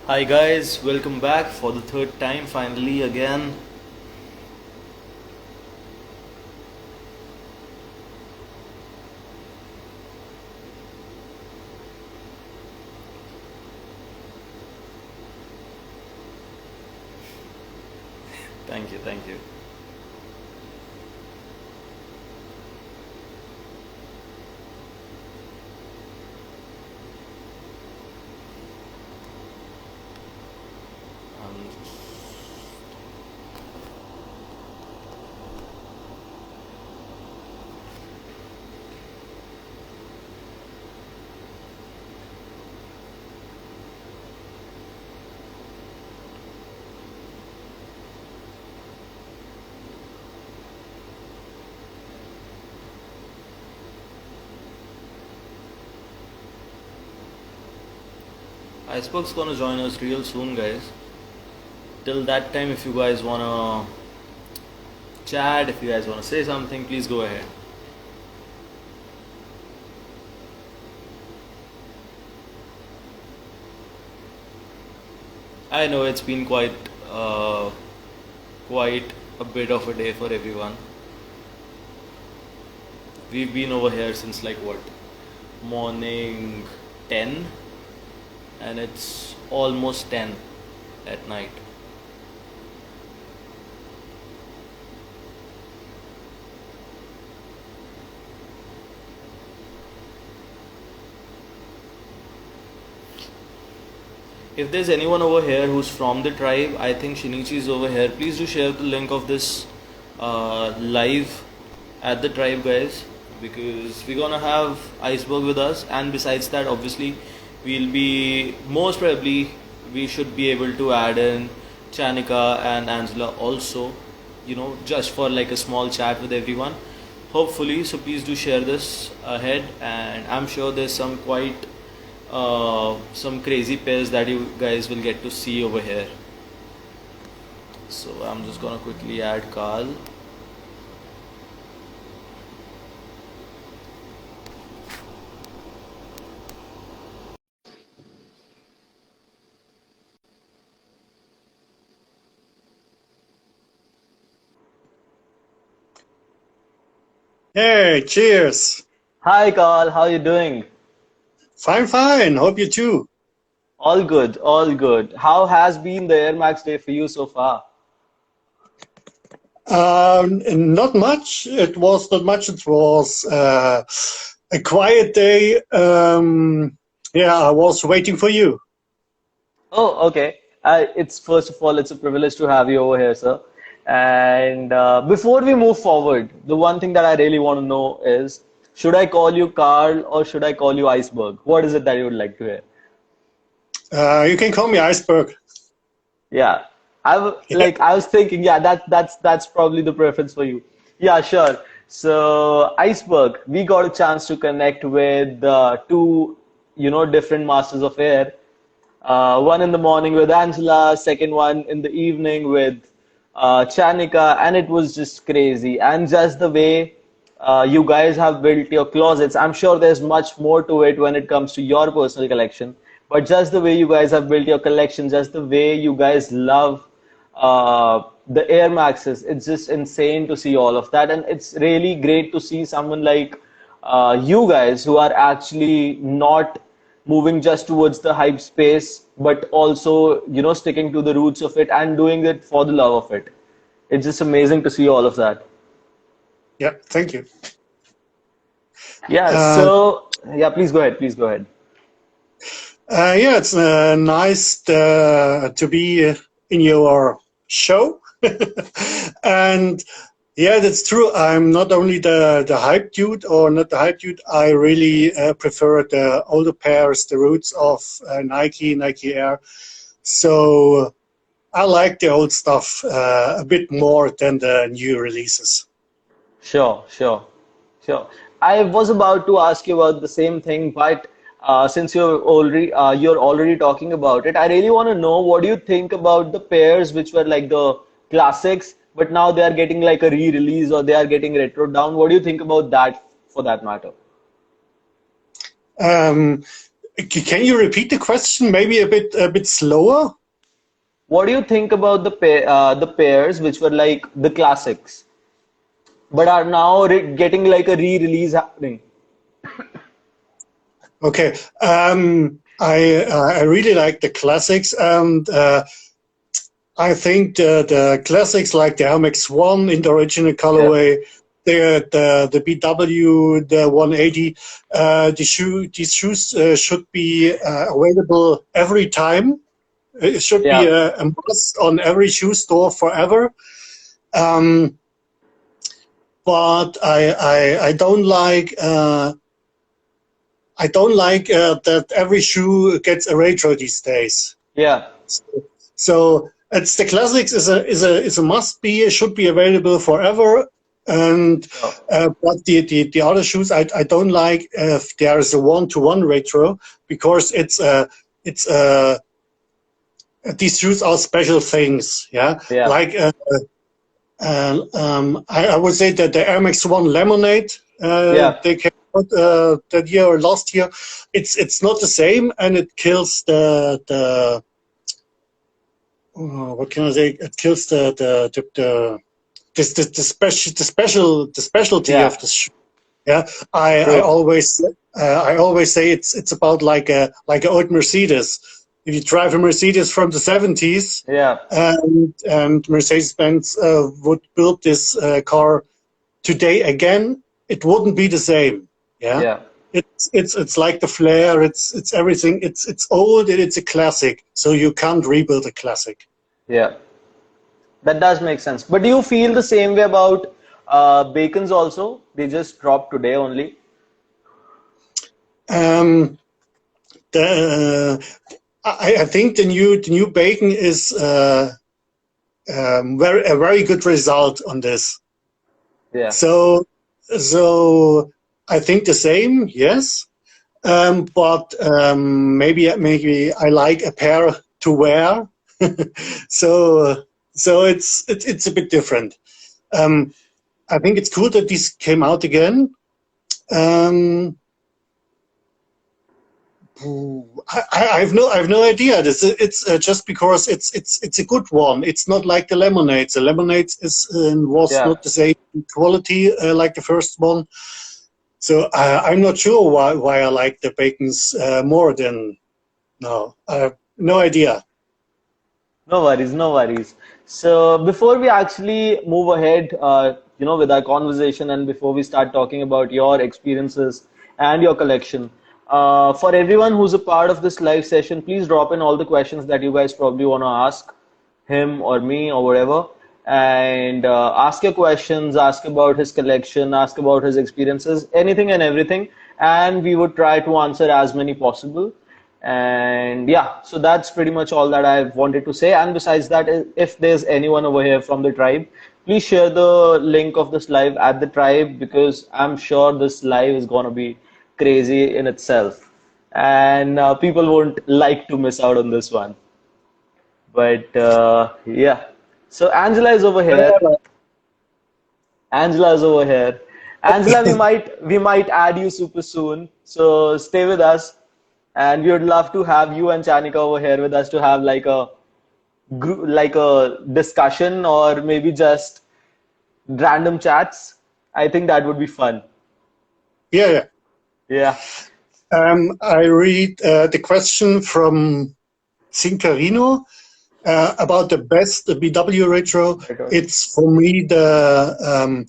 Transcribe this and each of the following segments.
Hi guys, welcome back for the third time finally again. Thank you, thank you. Um, Iceberg's gonna join us real soon, guys. Till that time, if you guys wanna chat, if you guys wanna say something, please go ahead. I know it's been quite a bit of a day for everyone. We've been over here since like what, morning 10, and it's almost 10 at night. If there's anyone over here who's from the tribe, I think Shinichi is over here. Please do share the link of this live at the tribe, guys, because we're gonna have Iceberg with us, and besides that, obviously, we'll be most probably we should be able to add in Chanika and Angela also, just for like a small chat with everyone. Hopefully, so please do share this ahead, and I'm sure there's some crazy pairs that you guys will get to see over here. So I'm just gonna quickly add Karl. Hey, cheers. Hi Karl, how you doing? Fine, fine. Hope you too. All good, all good. How has been the Air Max day for you so far? Not much. It was not much. It was a quiet day. Yeah, I was waiting for you. Oh, okay. It's first of all, it's a privilege to have you over here, sir. And before we move forward, the one thing that I really want to know is, should I call you Karl or should I call you Iceberg? What is it that you would like to hear? You can call me Iceberg. Yeah, Yeah. I was thinking, yeah, that's probably the preference for you. Yeah, sure. So Iceberg, we got a chance to connect with two, different masters of air. One in the morning with Angela, second one in the evening with Chanika, and it was just crazy. And just the way you guys have built your closets, I'm sure there's much more to it when it comes to your personal collection. But just the way you guys have built your collection, just the way you guys love the Air Maxes, it's just insane to see all of that. And it's really great to see someone like you guys who are actually not moving just towards the hype space, but also, sticking to the roots of it and doing it for the love of it. It's just amazing to see all of that. Yeah, thank you. Yeah, Uh, so, yeah, please go ahead. Please go ahead. yeah, it's nice to be in your show. And yeah, that's true. I'm not only the hype dude or not the hype dude. I really prefer the older pairs, the roots of Nike Air. So I like the old stuff a bit more than the new releases. Sure, sure, sure. I was about to ask you about the same thing, but since you're already talking about it, I really want to know what do you think about the pairs which were like the classics, but now they are getting like a re-release or they are getting retro down. What do you think about that for that matter? Um, Can you repeat the question? Maybe a bit slower. What do you think about the pairs which were like the classics, but are now getting like a re-release happening? Okay. I really like the classics, and I think the classics like the MX1 in the original Yeah, colorway, the BW, the 180, these shoes should be available every time. It should be yeah, a must on every shoe store forever. Um, but I don't like that every shoe gets a retro these days. yeah, So it's the classics is a must be. It should be available forever. And sure. but the other shoes I don't like if there is a one-to-one retro, because it's these shoes are special things. Yeah, Yeah, like I would say that the Air Max 1 Lemonade yeah, they came out that year or last year. It's not the same, and it kills the what can I say? It kills the specialty yeah, of the shoe. Yeah, I true. always say it's about like a old Mercedes. If you drive a Mercedes from the 70s, Yeah, and Mercedes-Benz would build this car today again, it wouldn't be the same. Yeah, yeah, it's like the flair. It's everything. It's old and it's a classic. So you can't rebuild a classic. yeah. That does make sense. But do you feel the same way about Bacons also? They just dropped today only. Um, the I think the new bacon is a very good result on this. Yeah, So so I think the same, yes. But maybe I like a pair to wear. so it's a bit different. Um, I think it's cool that this came out again. Um, I have no idea. It's just because it's a good one. It's not like the lemonades. The lemonades was yeah. not the same quality like the first one. So I'm not sure why I like the bacons more than no. I have no idea. No worries, no worries. So before we actually move ahead, with our conversation, and before we start talking about your experiences and your collection, for everyone who's a part of this live session, please drop in all the questions that you guys probably want to ask him or me or whatever, and ask your questions, ask about his collection, ask about his experiences, anything and everything, and we would try to answer as many possible. And yeah, so that's pretty much all that I wanted to say. And besides that, if there's anyone over here from the tribe, please share the link of this live at the tribe, because I'm sure this live is gonna be crazy in itself, and people won't like to miss out on this one. But yeah, so Angela is over here. Angela is over here. Angela, we might add you super soon. So stay with us, and we would love to have you and Chanika over here with us to have like a group, like a discussion, or maybe just random chats. I think that would be fun. Yeah, yeah. Yeah. I read the question from Cincarino about the best BW retro. Right on. It's for me the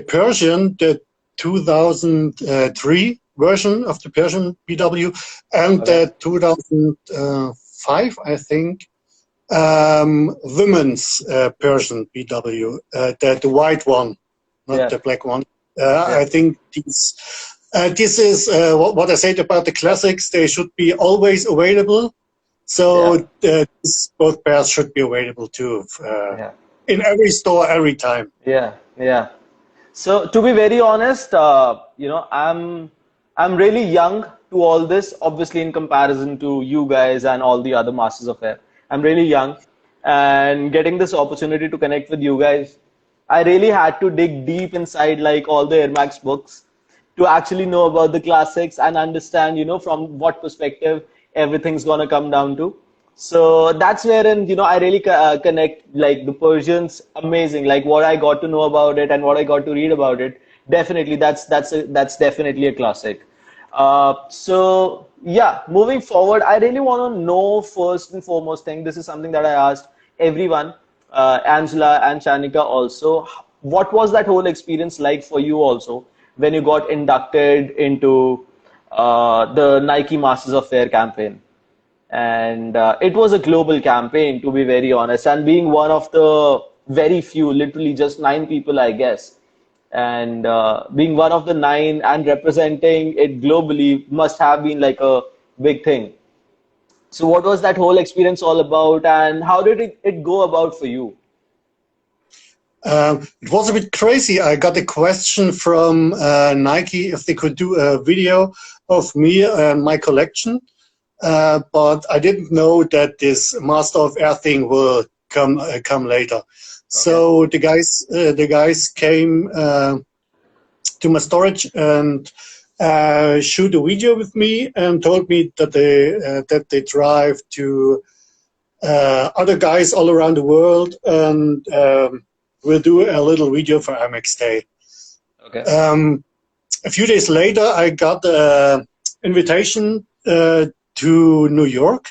Persian, the 2003 version of the Persian BW, and Okay. the 2005, I think, women's Persian BW, the white one, not Yeah. the black one. Yeah. I think this is what I said about the classics. They should be always available. So Yeah. both pairs should be available too, Yeah. in every store, every time. Yeah. Yeah. So to be very honest, I'm really young to all this. Obviously, in comparison to you guys and all the other masters of air, I'm really young, and getting this opportunity to connect with you guys, I really had to dig deep inside like all the Air Max books, to actually know about the classics and understand, from what perspective everything's gonna come down to. So that's wherein, I really connect, like the Persians, amazing. Like what I got to know about it and what I got to read about it. Definitely, that's definitely a classic. So yeah, moving forward, I really want to know first and foremost thing. This is something that I asked everyone, Angela and Chanika also. What was that whole experience like for you also when you got inducted into the Nike Masters of Fair campaign? And it was a global campaign, to be very honest, and being one of the very few, literally just 9 people, I guess, and being one of the 9 and representing it globally must have been like a big thing. So what was that whole experience all about, and how did it go about for you? It was a bit crazy. I got a question from Nike if they could do a video of me and my collection, but I didn't know that this Master of Air thing will come later. Okay. So the guys came to my storage and shoot a video with me and told me that they drive to other guys all around the world and we'll do a little video for Amex Day. Okay. A few days later, I got an invitation to New York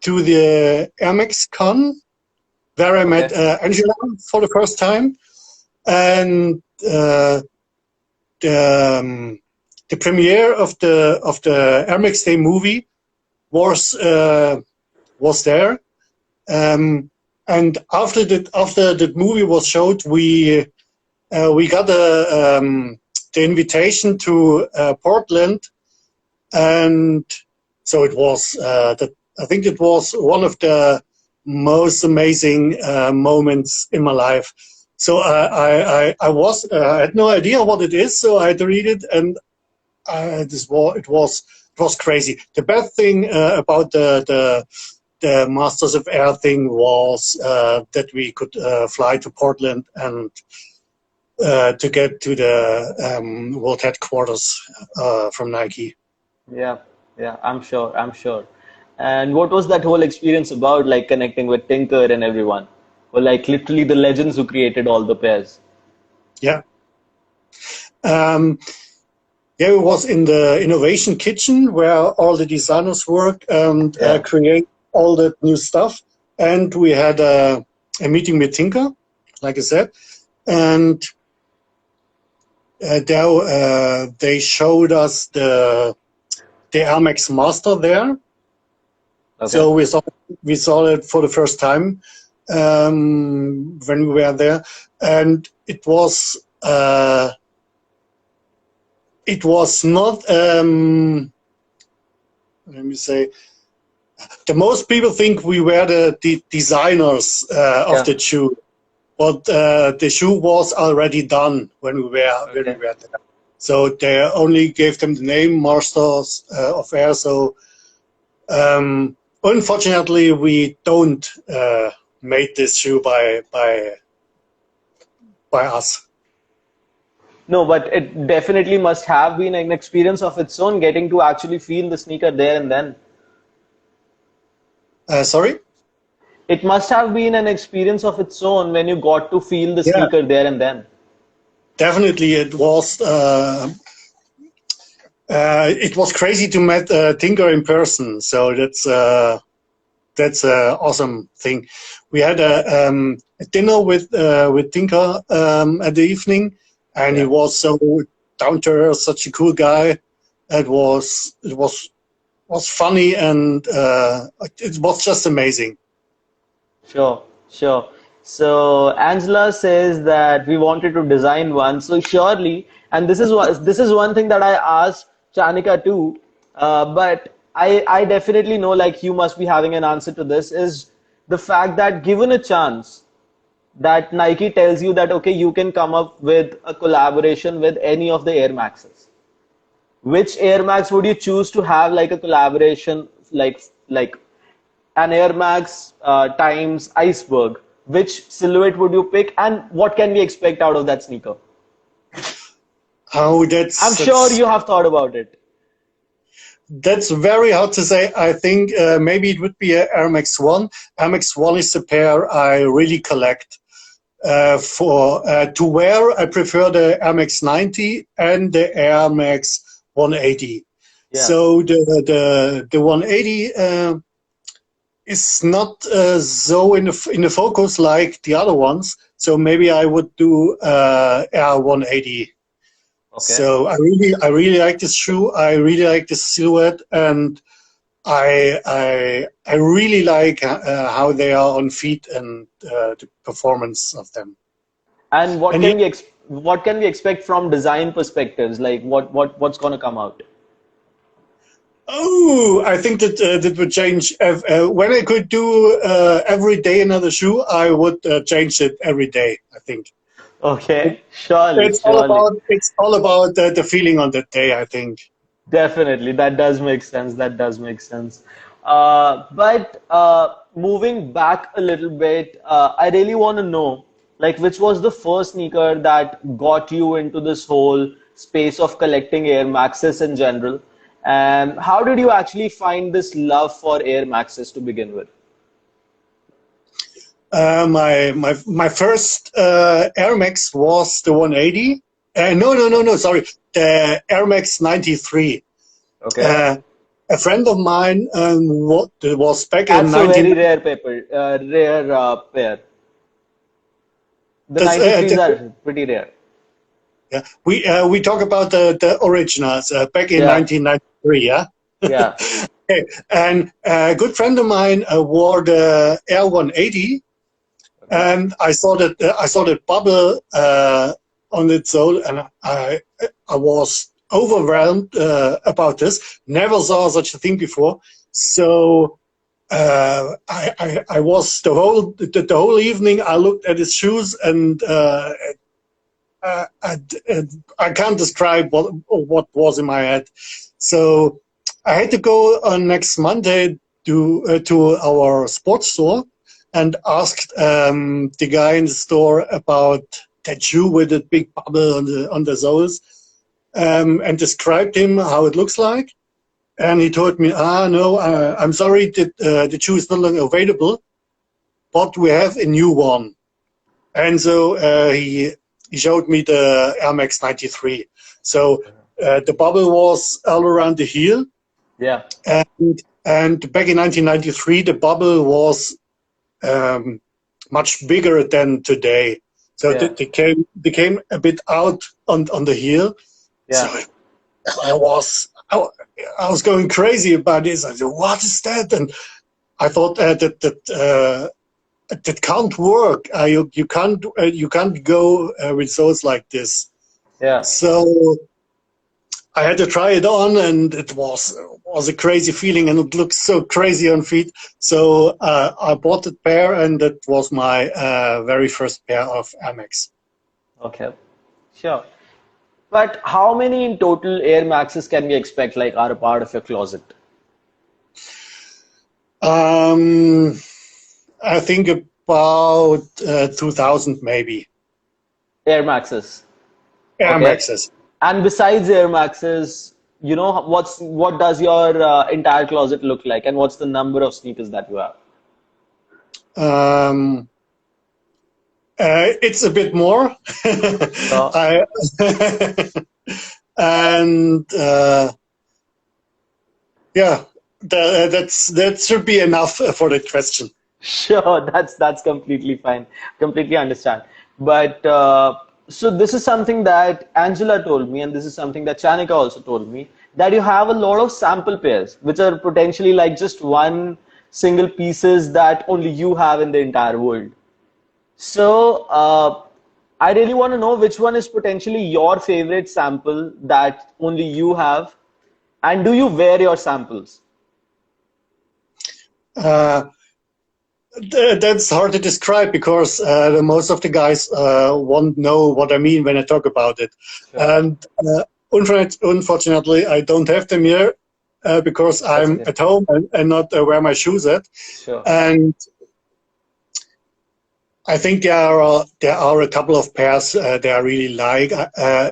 to the Amex Con, where I met Okay. Angela for the first time, and the premiere of the Amex Day movie was there. And after that movie was showed, we got the invitation to Portland, and so it was that I think it was one of the most amazing moments in my life. So I had no idea what it is, so I had to read it, and it was crazy. The bad thing about the Masters of Air thing was that we could fly to Portland and to get to the world headquarters from Nike. Yeah, yeah, I'm sure, I'm sure. And what was that whole experience about, like connecting with Tinker and everyone? Or like literally the legends who created all the pairs. Yeah. Um, yeah, it was in the innovation kitchen where all the designers work and Yeah. create all that new stuff. And we had a meeting with Tinker, like I said, and there they showed us the Air Max Master there. Okay. So we saw it for the first time when we were there, and it was not let me say, the most people think we were the designers of Yeah. the shoe, but the shoe was already done when we were Okay. there. So they only gave them the name Masters of Air. So unfortunately, we don't made this shoe by us. No, but it definitely must have been an experience of its own getting to actually feel the sneaker there and then. Sorry? It must have been an experience of its own when you got to feel the Yeah, sneaker there and then. definitely it was. It was crazy to meet Tinker in person. So that's an awesome thing. We had a dinner with Tinker at the evening, and he Yeah. was so down to earth, such a cool guy. It was funny, and it was just amazing. Sure, sure. So Angela says that we wanted to design one. So surely, and this is one thing that I asked Chanika too, but I definitely know like you must be having an answer to this is the fact that given a chance that Nike tells you that okay you can come up with a collaboration with any of the Air Maxes. Which Air Max would you choose to have like a collaboration like an Air Max times Iceberg? Which silhouette would you pick, and what can we expect out of that sneaker? Oh, I'm sure you have thought about it. that's very hard to say. I think maybe it would be a Air Max 1. Air Max 1 is the pair I really collect. For to wear, I prefer the Air Max 90 and the Air Max 180. Yeah. So the 180 is not so in the focus like the other ones. So maybe I would do Air 180. Okay. So I really like this shoe. I really like this silhouette, and I really like how they are on feet and the performance of them. And And yeah, what can we expect from design perspectives? Like what's going to come out? oh, I think that that would change. When I could do every day another shoe, I would change it every day. I think Okay, surely, surely. it's all about the feeling on that day. I think. Definitely, that does make sense. That does make sense. But moving back a little bit, I really want to know, like, which was the first sneaker that got you into this whole space of collecting Air Maxes in general? And how did you actually find this love for Air Maxes to begin with? My first Air Max was the 180. No. Sorry, the Air Max 93. Okay, Uh, a friend of mine what it was back in that's a 19. very rare pair. The That's, 93s are pretty rare. yeah, we talk about the originals back in Yeah, 1993. Yeah. yeah. Okay. And a good friend of mine wore the Air 180, Okay. and I saw that bubble on its own, and I was overwhelmed about this. Never saw such a thing before. So I was the whole evening. I looked at his shoes, and uh, I, I can't describe what was in my head. So I had to go on next Monday to our sports store and asked the guy in the store about that shoe with the big bubble on the soles, and described him how it looks like. And he told me, no, I'm sorry that the shoe is no longer available, but we have a new one. And so he showed me the Air Max 93. So the bubble was all around the heel, Yeah. and back in 1993, the bubble was um, much bigger than today. So Yeah. they came a bit out on the heel. So Yeah. I was I, I was going crazy about this. I said, "What is that?" And I thought that can't work. You can't go with those like this. Yeah. So I had to try it on, and it was a crazy feeling, and it looked so crazy on feet. So I bought a pair, and that was my very first pair of Amex. Okay. Sure. But how many in total Air Maxes can we expect, like, are a part of your closet? Um, I think about 2000 maybe Air Maxes. Air Okay. Maxes. And besides Air Maxes, what does your entire closet look like, and what's the number of sneakers that you have? Um, it's a bit more. Sure. I and yeah, that should be enough for that question. Sure, that's completely fine. Completely understand. But so this is something that Angela told me, and this is something that Chanika also told me, that you have a lot of sample pairs, which are potentially like just one single pieces that only you have in the entire world. So I really want to know which one is potentially your favorite sample that only you have, and do you wear your samples? Uh, that's hard to describe because most of the guys won't know what I mean when I talk about it. Sure, And unfortunately, I don't have them here because that's I'm okay. at home and not where my shoes at. Sure. And I think there are a couple of pairs that I really like.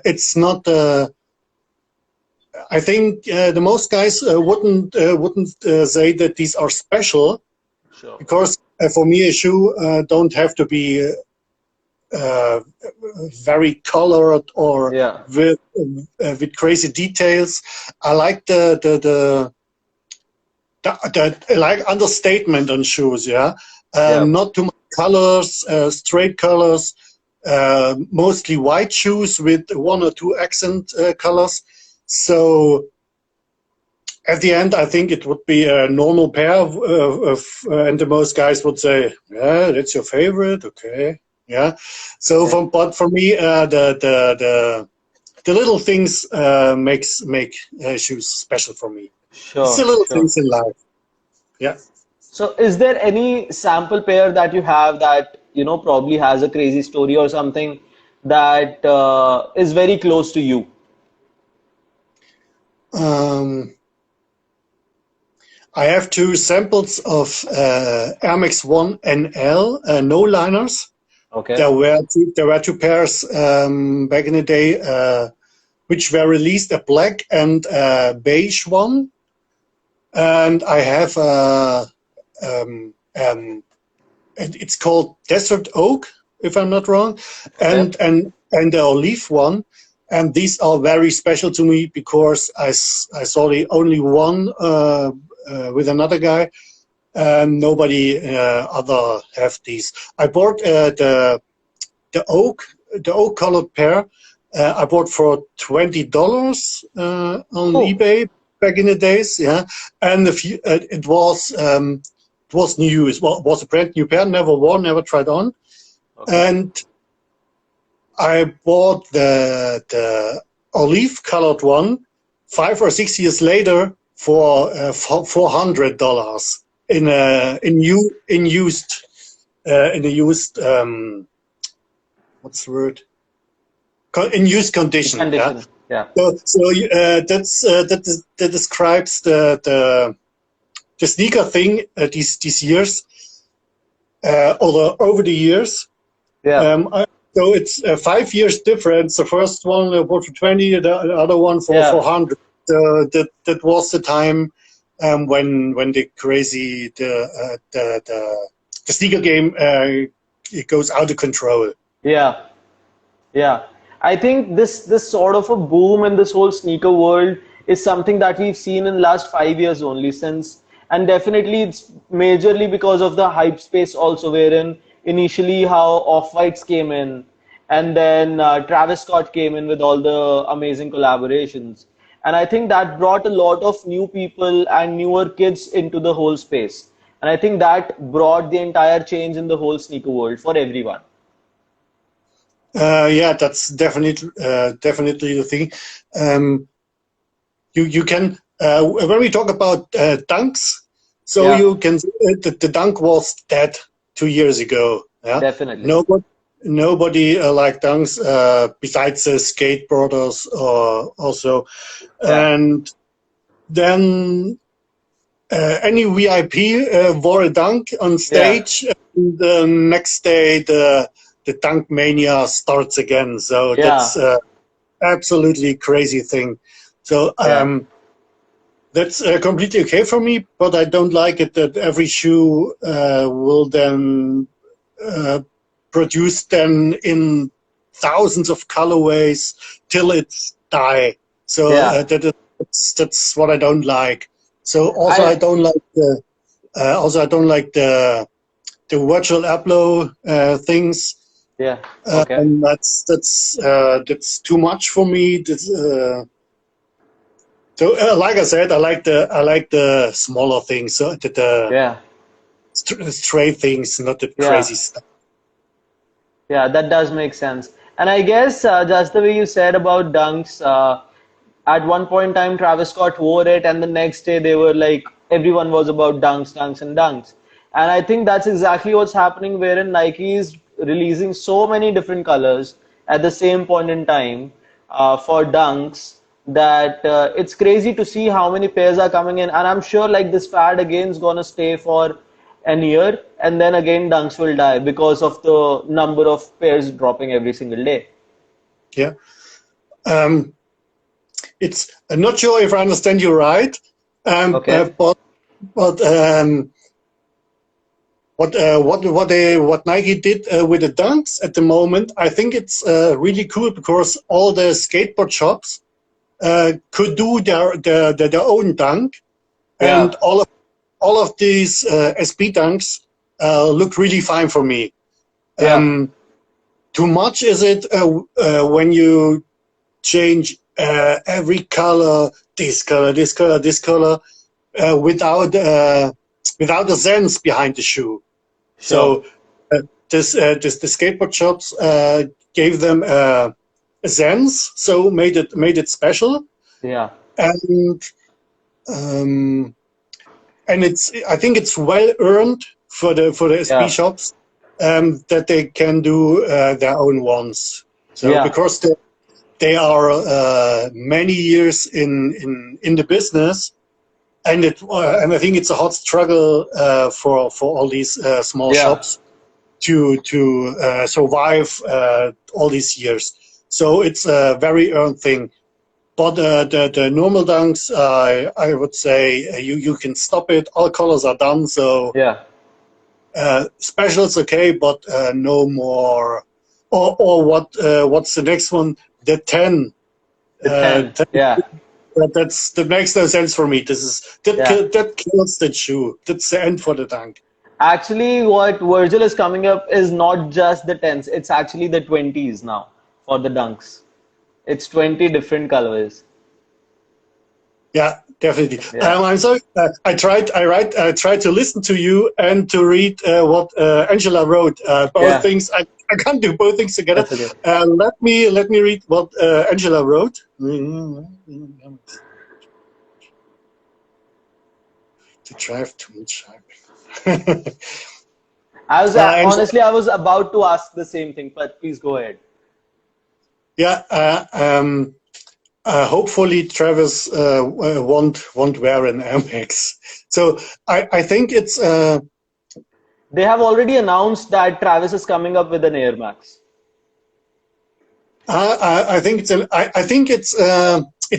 It's not. I think the most guys wouldn't say that these are special Sure. because for me a shoe don't have to be uh, very colored or Yeah. with crazy details. I like I like understatement on shoes. Yeah, Yeah. not too much colors, straight colors. Mostly white shoes with one or two accent colors. So at the end, I think it would be a normal pair and the most guys would say, "Yeah, that's your favorite, okay, yeah." So, Yeah. but for me, the little things make shoes special for me. It's the Sure. little Sure. things in life. Yeah. So, is there any sample pair that you have that, probably has a crazy story or something that is very close to you? Um, I have two samples of Air Max 1 NL no liners. Okay. There were two pairs back in the day, which were released, a black and a beige one. And I have it's called Desert Oak, if I'm not wrong, Okay. and the olive one. And these are very special to me because I saw the only one with another guy, and nobody other have these. I bought the oak the oak colored pair. I bought for $20 on Oh, eBay back in the days. Yeah, and it was new. It was a brand new pair. Never worn, never tried on. okay. And I bought the olive colored one 5 or 6 years later for $400 in a used what's the word, in used condition. Yeah. Condition. Yeah. That describes the sneaker thing these years over the years. Yeah. So it's 5 years difference. The first one I bought for 20, the other one for Yeah. 400. That was the time when the crazy the sneaker game it goes out of control. Yeah. Yeah, I think this sort of a boom in this whole sneaker world is something that we've seen in last 5 years only since, and definitely it's majorly because of the hype space also, wherein initially how Off-Whites came in, and then Travis Scott came in with all the amazing collaborations, and I think that brought a lot of new people and newer kids into the whole space, and I think that brought the entire change in the whole sneaker world for everyone. Yeah, that's definitely the thing. Um, you can when we talk about dunks, so Yeah, you can the dunk was dead 2 years ago. Yeah, definitely. nobody like dunks besides the skateboarders or also, Yeah. and then any VIP wore a dunk on Yeah, stage. And the next day the dunk mania starts again. So yeah, that's absolutely crazy thing. So yeah, that's completely okay for me, but I don't like it that every shoe will then uh, produce them in thousands of colorways till it's die. So yeah. that's what I don't like. So also I I don't like the virtual upload things. yeah. Okay. That's too much for me. Like I said, I like the smaller things, so the Yeah, stray things, not the yeah, crazy stuff. yeah. That does make sense. And I guess just the way you said about dunks, at one point in time, Travis Scott wore it, and the next day they were like everyone was about dunks, dunks, and dunks. And I think that's exactly what's happening, wherein Nike is releasing so many different colors at the same point in time for dunks that it's crazy to see how many pairs are coming in. And I'm sure like this fad again is gonna stay for an year, and then again Dunks will die because of the number of pairs dropping every single day. Yeah. Um, it's I'm not sure if I understand you right, Okay. but what Nike did with the Dunks at the moment, I think it's really cool because all the skateboard shops could do their own dunk, and Yeah. all of these SB dunks look really fine for me. Yeah. Um, Too much is it when you change every color, this color, this color, this color, without a sense behind the shoe. Sure. So the skateboard shops gave them a sense, so made it special, Yeah. and um, it's I think it's well earned for the SB Yeah. shops that they can do their own ones. So Yeah. because they are many years in the business, and I think it's a hard struggle for all these small Yeah. shops to survive all these years. So it's a very earned thing. But the normal dunks, I would say you can stop it. All colors are done, so Yeah. special is okay, but no more. Or what's the next one? The 10. The 10. 10 Yeah. that makes no sense for me. Yeah. That kills the shoe. That's the end for the dunk. Actually, what Virgil is coming up is not just the 10s, it's actually the 20s now for the dunks. It's 20 different colors. Yeah, definitely. Yeah. I'm sorry. I tried to listen to you and to read what Angela wrote. Both Yeah. things. I can't do both things together. That's okay. Let me read what Angela wrote. To drive too much. I was Angela, honestly, I was about to ask the same thing, but please go ahead. yeah. Hopefully, Travis won't wear an Air Max. So I think it's. They have already announced that Travis is coming up with an Air Max. I think I think it's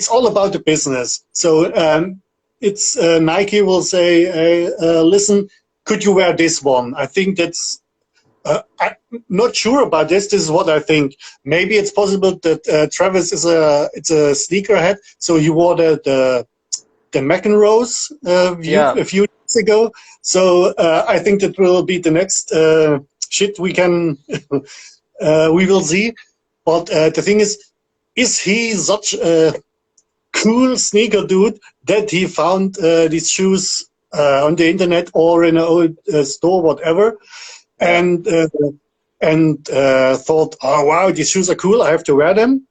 all about the business. So it's Nike will say, hey, listen, could you wear this one? I think that's. I'm not sure about this. This is what I think. Maybe it's possible that Travis is it's a sneakerhead, so he wore the McEnroe's Yeah. a few years ago. So I think that will be the next shit we can we will see. But the thing is he such a cool sneaker dude that he found these shoes on the internet or in an old store, whatever, Yeah. and thought, oh wow, these shoes are cool, I have to wear them?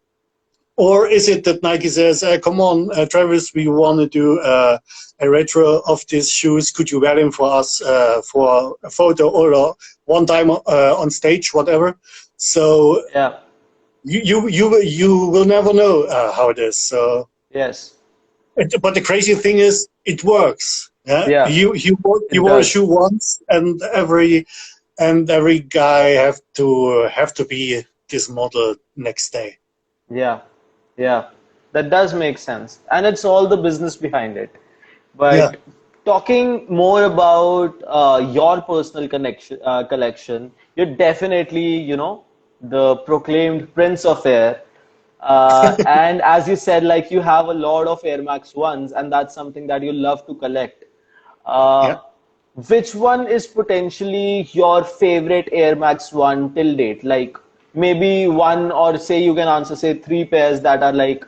Or is it that Nike says, come on, Travis, we want to do a retro of these shoes. Could you wear them for us for a photo or one time on stage, whatever? So Yeah. you will never know how it is. So, Yes. but the crazy thing is, it works. Yeah, Yeah. you It wore a does. shoe once, and every guy have to be this model next day. Yeah. Yeah. That does make sense. And it's all the business behind it. Yeah, But talking more about your personal collection, you're definitely, the proclaimed Prince of Air. And as you said, like you have a lot of Air Max ones, and that's something that you love to collect. yeah. Uh, which one is potentially your favorite Air Max one till date? Like maybe one, or say you can answer, say three pairs that are like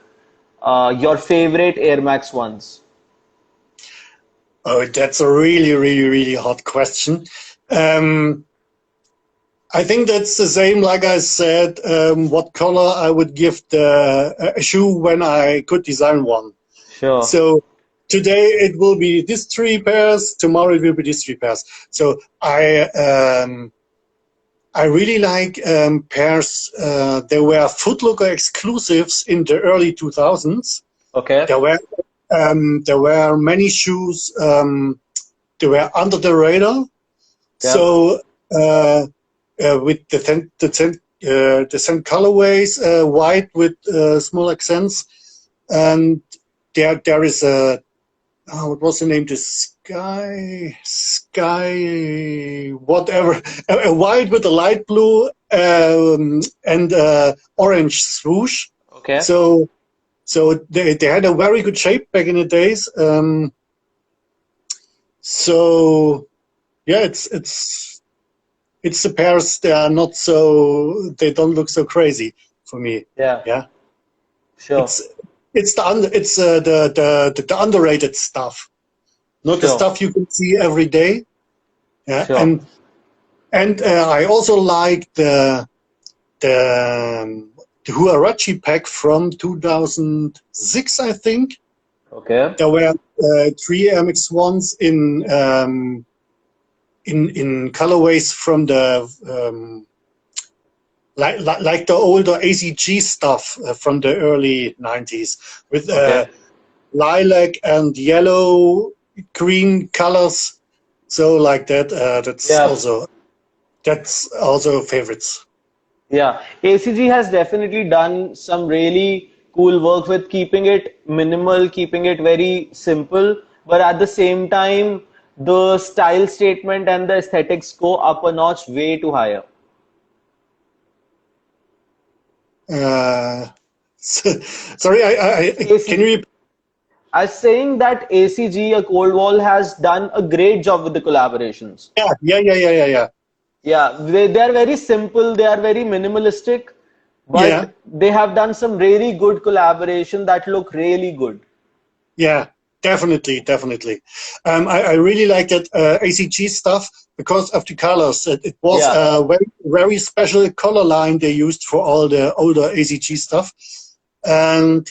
your favorite Air Max ones. Oh, that's a really, really, really hot question. Um, I think that's the same, like I said, what color I would give a shoe when I could design one. Sure. So today it will be these three pairs, tomorrow it will be these three pairs. So I really like pairs. There were Foot Locker exclusives in the early 2000s. Okay. There were many shoes. They were under the radar. Yep. So with the scent colorways, white with small accents, and there is a what was the name? The sky, whatever. A white with a light blue and orange swoosh. Okay. So they had a very good shape back in the days. So yeah, it's the pairs. They are not so. They don't look so crazy for me. Yeah. Yeah, Sure. it's the underrated stuff, not the Sure. stuff you can see every day. Yeah, Sure. and I also like the Huarachi pack from 2006, I think. Okay. There were three MX1s in colorways from the like the older ACG stuff from the early 90s with Okay. lilac and yellow, green colors. So like that. Yeah. That's also favorites. Yeah. ACG has definitely done some really cool work with keeping it minimal, keeping it very simple, but at the same time, the style statement and the aesthetics go up a notch way too higher. Uh, sorry, can AC, you? I was saying that ACG, a Cold Wall, has done a great job with the collaborations. Yeah. Yeah, they are very simple, they are very minimalistic, Yeah, but they have done some really good collaboration that look really good. yeah, definitely. I really like that ACG stuff because of the colors. It was Yeah, a very special color line they used for all the older ACG stuff, and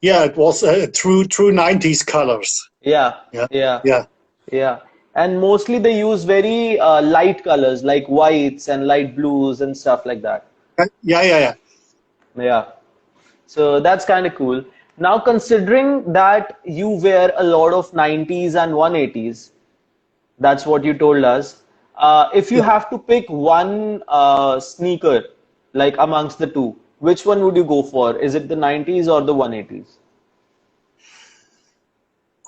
yeah, it was true 90s colors. yeah, Yeah, yeah, yeah, yeah. And mostly they use very light colors like whites and light blues and stuff like that. yeah. Yeah. So that's kind of cool. Now, considering that you wear a lot of 90s and 180s, that's what you told us. If you Yeah. have to pick one sneaker, like amongst the two, which one would you go for? Is it the 90s or the 180s?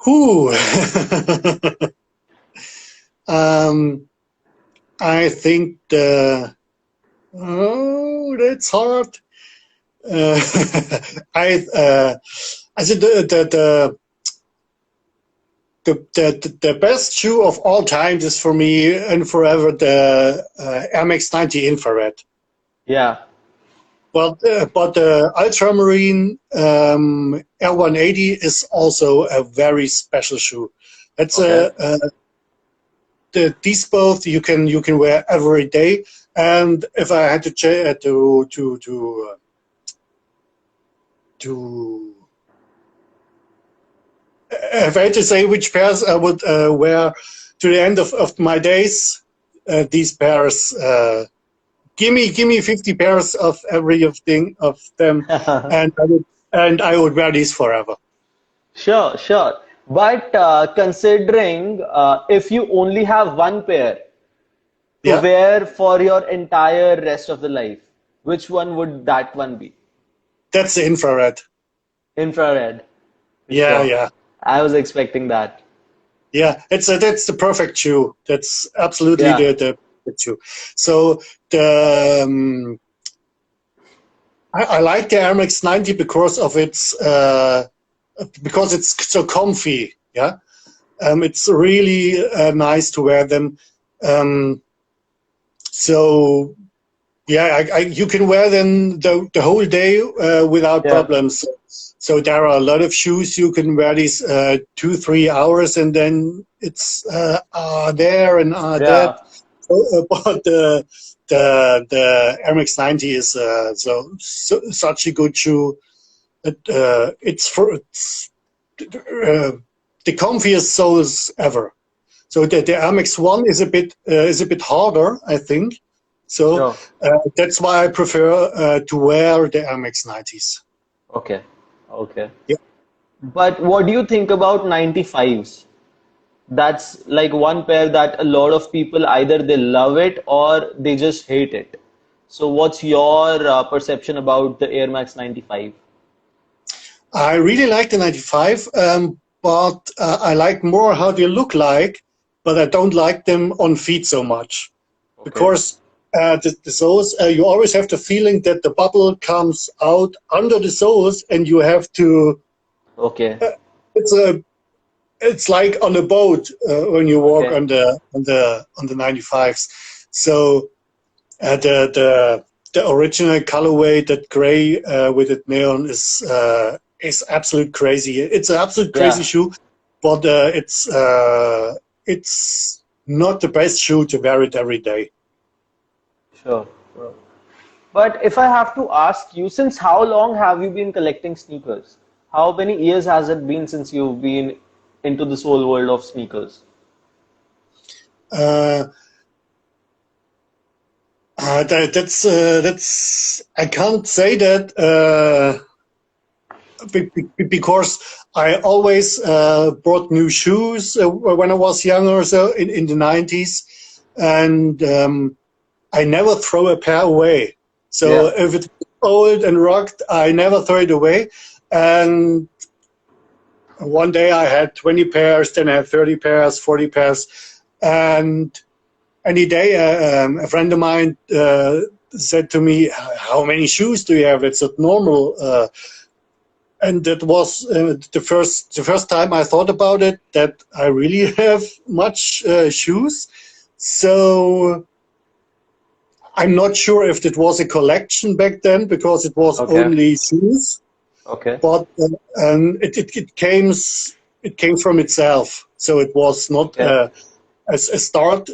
Whew. um, I think that's hard. Uh, I I said the best shoe of all times is for me and forever the Air Max 90 infrared. Yeah, But the Ultramarine Air 180 is also a very special shoe. That's okay. these both you can wear every day. And if I had to to if I had to say which pairs I would wear to the end of my days, these pairs. Give me 50 pairs of every of them, and I would wear these forever. Sure, sure. But considering if you only have one pair to Yeah, wear for your entire rest of the life, which one would that one be? that's the infrared. Infrared. Yeah, Sure. yeah, I was expecting that. yeah. That's the perfect shoe. That's absolutely Yeah. the shoe. So the I like the Air Max 90 because it's so comfy. Yeah, it's really nice to wear them. Um, so yeah, you can wear them the whole day without Yeah. problems. So there are a lot of shoes you can wear these 2-3 hours, and then it's there and that. Yeah. So, but the Air Max 90 is such a good shoe. It's the comfiest soles ever. So the Air Max 1 is a bit harder, I think. So Sure. that's why I prefer to wear the Air Max 90s. Okay. Okay. Yeah. But what do you think about 95s? That's like one pair that a lot of people either they love it or they just hate it. So what's your perception about the Air Max 95? I really like the 95, but I like more how they look like, but I don't like them on feet so much. Okay. Because the soles, you always have the feeling that the bubble comes out under the soles, and you have to. Okay. It's a. It's like on a boat when you walk Okay. on the 95s. So the original colorway, that gray with it neon, is absolute crazy. It's an absolute crazy Yeah. shoe, but it's not the best shoe to wear it every day. Sure. Sure. But if I have to ask you, since how long have you been collecting sneakers? How many years has it been since you've been into this whole world of sneakers? Uh, that's I can't say that because I always bought new shoes when I was younger, so in the 90s, and I never throw a pair away. So Yeah. if it's old and rocked, I never throw it away. And one day I had 20 pairs, then I had 30 pairs, 40 pairs, and any day, a friend of mine said to me, "How many shoes do you have? It's not normal." And that was the first time I thought about it, that I really have much shoes. So I'm not sure if it was a collection back then because it was Okay. only shoes, Okay. but it came from itself. So it was not Okay. a start.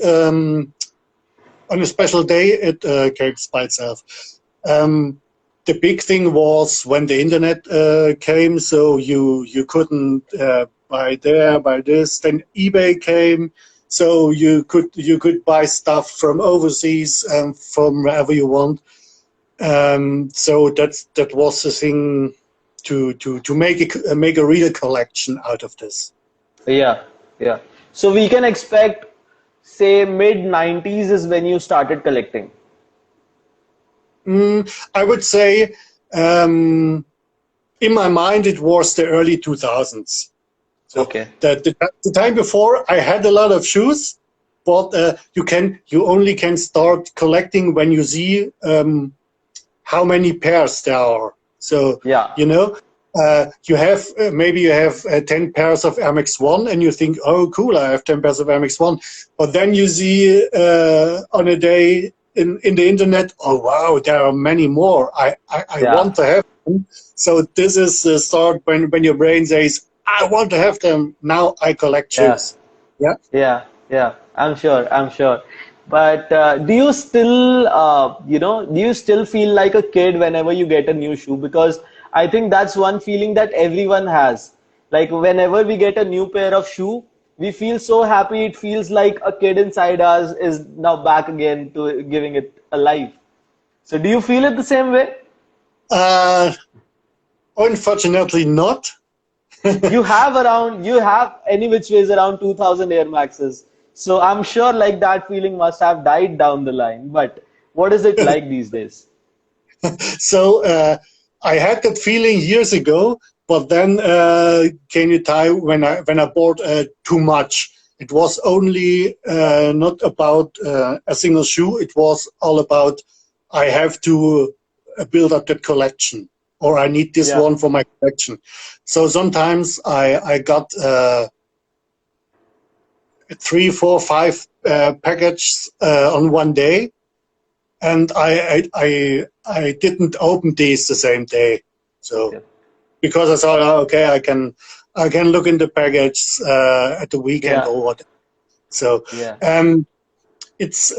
On a special day, it came by itself. Um, the big thing was when the internet came, so you couldn't buy there, buy this. Then eBay came, so you could buy stuff from overseas, from wherever you want. So that was the thing to make a real collection out of this. Yeah. Yeah. So we can expect, say, mid 90s is when you started collecting. I would say, um, in my mind, it was the early 2000s. So Okay. the time before, I had a lot of shoes, but you only can start collecting when you see how many pairs there are. So Yeah. you have maybe you have 10 pairs of Air Max 1, and you think, oh, cool, I have 10 pairs of Air Max 1. But then you see on a day in the internet, oh, wow, there are many more. I Yeah. want to have them. So this is the start when your brain says, I want to have them. Now I collect Yeah. shoes. Yeah. Yeah, yeah, I'm sure, I'm sure. But do you still feel like a kid whenever you get a new shoe? Because I think that's one feeling that everyone has. Like whenever we get a new pair of shoe, we feel so happy. It feels like a kid inside us is now back again to giving it a life. So do you feel it the same way? Uh, Unfortunately, not. You have any which ways around 2000 Air Maxes. So I'm sure like that feeling must have died down the line. But what is it like these days? So I had that feeling years ago, but then came a time when I bought too much. It was only not about a single shoe. It was all about I have to build up that collection, or I need this Yeah, one for my collection. So sometimes I got three, four, five packages on one day, and I didn't open these the same day. So yeah, because I thought, oh, okay, I can look in the package at the weekend yeah, or what. So yeah, um, it's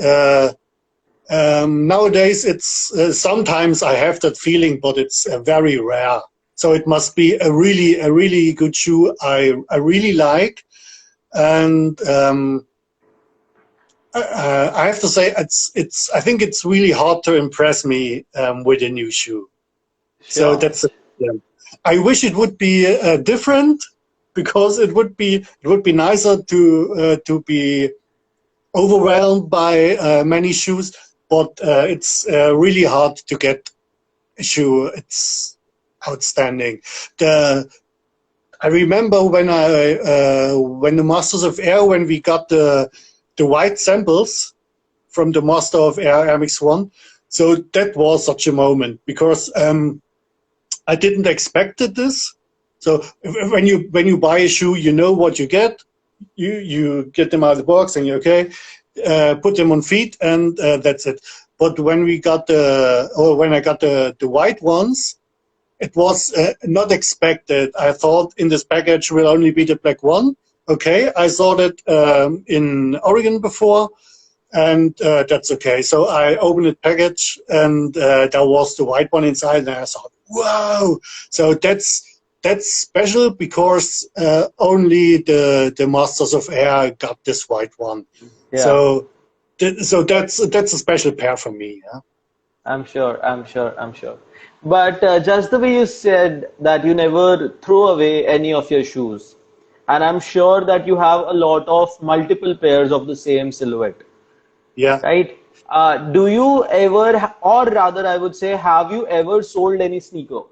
nowadays it's sometimes I have that feeling, but it's very rare. So it must be a really good shoe I really like, and I have to say I think it's really hard to impress me with a new shoe. So sure. that's yeah. I wish it would be different, because it would be nicer to be overwhelmed by many shoes, but it's really hard to get a shoe. It's outstanding. The I remember when the Masters of Air, when we got the white samples from the Master of Air MX1. So that was such a moment because I didn't expect this. So when you buy a shoe, you know what you get. You get them out of the box and you okay, put them on feet and that's it. But when when I got the white ones, it was not expected. I thought in this package will only be the black one. Okay, I saw that in Oregon before, and that's okay. So I opened the package, and there was the white one inside, and I thought, wow! So that's special because only the Masters of Air got this white one. Yeah. So that's a special pair for me. Yeah? I'm sure. But just the way you said that you never throw away any of your shoes, and I'm sure that you have a lot of multiple pairs of the same silhouette, Yeah. right? Do you ever, or rather, I would say, have you ever sold any sneaker?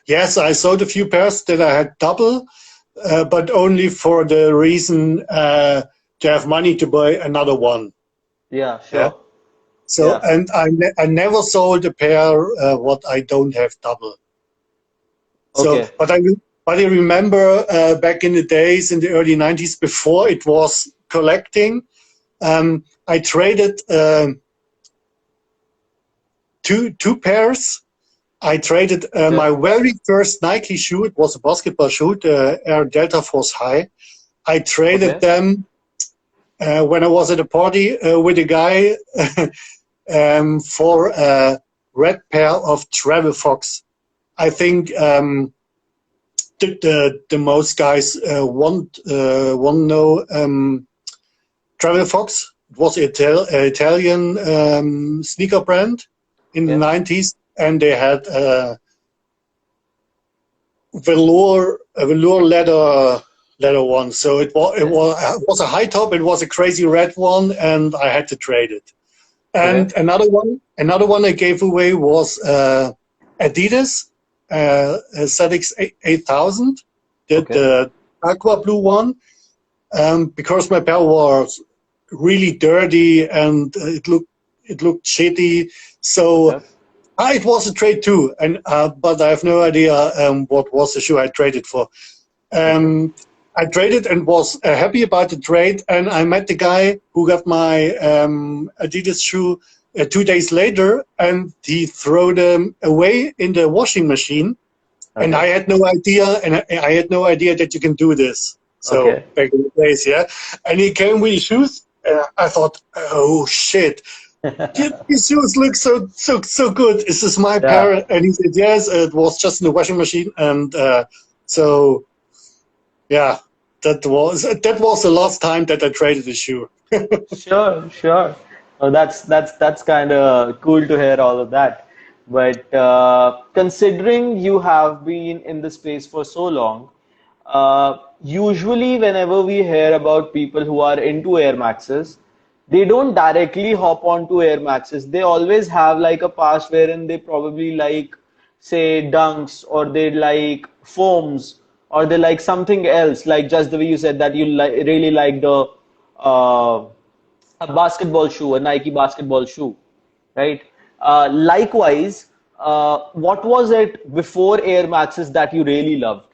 Yes, I sold a few pairs that I had double, but only for the reason to have money to buy another one. Yeah, Yeah. sure. So, Yeah. and I never sold a pair what I don't have double. So, Okay. but I remember back in the days in the early 90s before it was collecting, I traded two pairs. I traded Okay. my very first Nike shoe. It was a basketball shoe, the Air Delta Force High. I traded Okay. them when I was at a party with a guy for a red pair of Travel Fox. I think the most guys want know Travel Fox. It was an Italian sneaker brand in the Okay. 90s, and they had velour leather one. So it Okay. was a high top. It was a crazy red one, and I had to trade it. And Okay. another one I gave away was Adidas ZX 8000, Okay. the aqua blue one, because my pair was really dirty and it looked shitty. So Yes. it was a trade too, and but I have no idea what was the shoe I traded for. Okay. I traded and was happy about the trade, and I met the guy who got my Adidas shoe 2 days later, and he threw them away in the washing machine, and I Okay. had no idea, I had no idea that you can do this. So Okay. back in the days, yeah, and he came with his shoes, and I thought, oh shit. These shoes look so good. Is this my Yeah. pair? And he said yes. It was just in the washing machine, and so yeah, that was the last time that I traded a shoe. Sure. Oh, that's kind of cool to hear all of that. But considering you have been in the space for so long, usually whenever we hear about people who are into Air Maxes, they don't directly hop onto Air Maxes. They always have like a past wherein they probably like, say, dunks, or they like foams, or they like something else, like just the way you said that you really like the uh, a basketball shoe, a Nike basketball shoe, right? Likewise, what was it before Air Maxes that you really loved?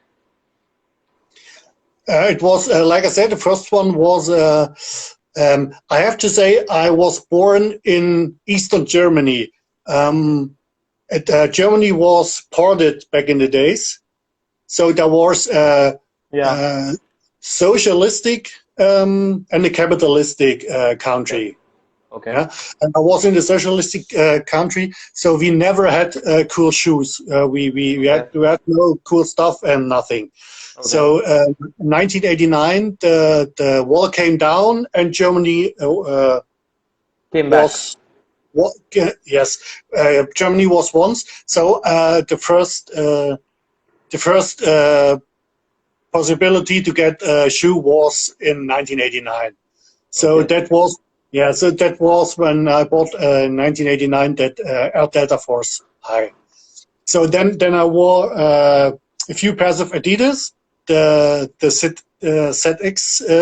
It was like I said, the first one was. I have to say, I was born in Eastern Germany. Germany was parted back in the days, so there was Yeah. uh, socialistic and a capitalistic Okay. country. Okay. Yeah, and I was in the socialistic country, so we never had cool shoes. Okay. We had no cool stuff and nothing. Okay. So 1989, the wall came down, and Germany Came back. was What, yes, Germany was once. So the first possibility to get a shoe was in 1989. So Okay. that was, yeah. So that was when I bought in 1989 that Air Delta Force High. So then I wore a few pairs of Adidas. The ZX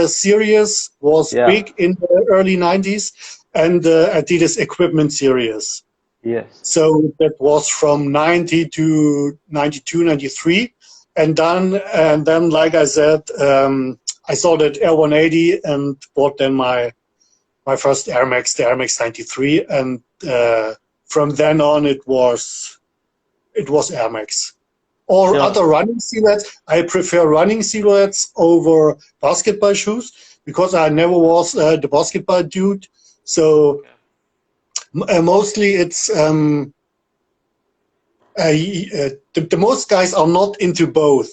series was Yeah. big in the early 90s, and the Adidas Equipment series. Yes. So that was from 90 to 92, 93. And then, like I said, I saw that Air 180 and bought then my first Air Max, the Air Max 93. And from then on, it was Air Max. Or Sure. other running silhouettes. I prefer running silhouettes over basketball shoes because I never was the basketball dude. So Okay. mostly it's the most guys are not into both.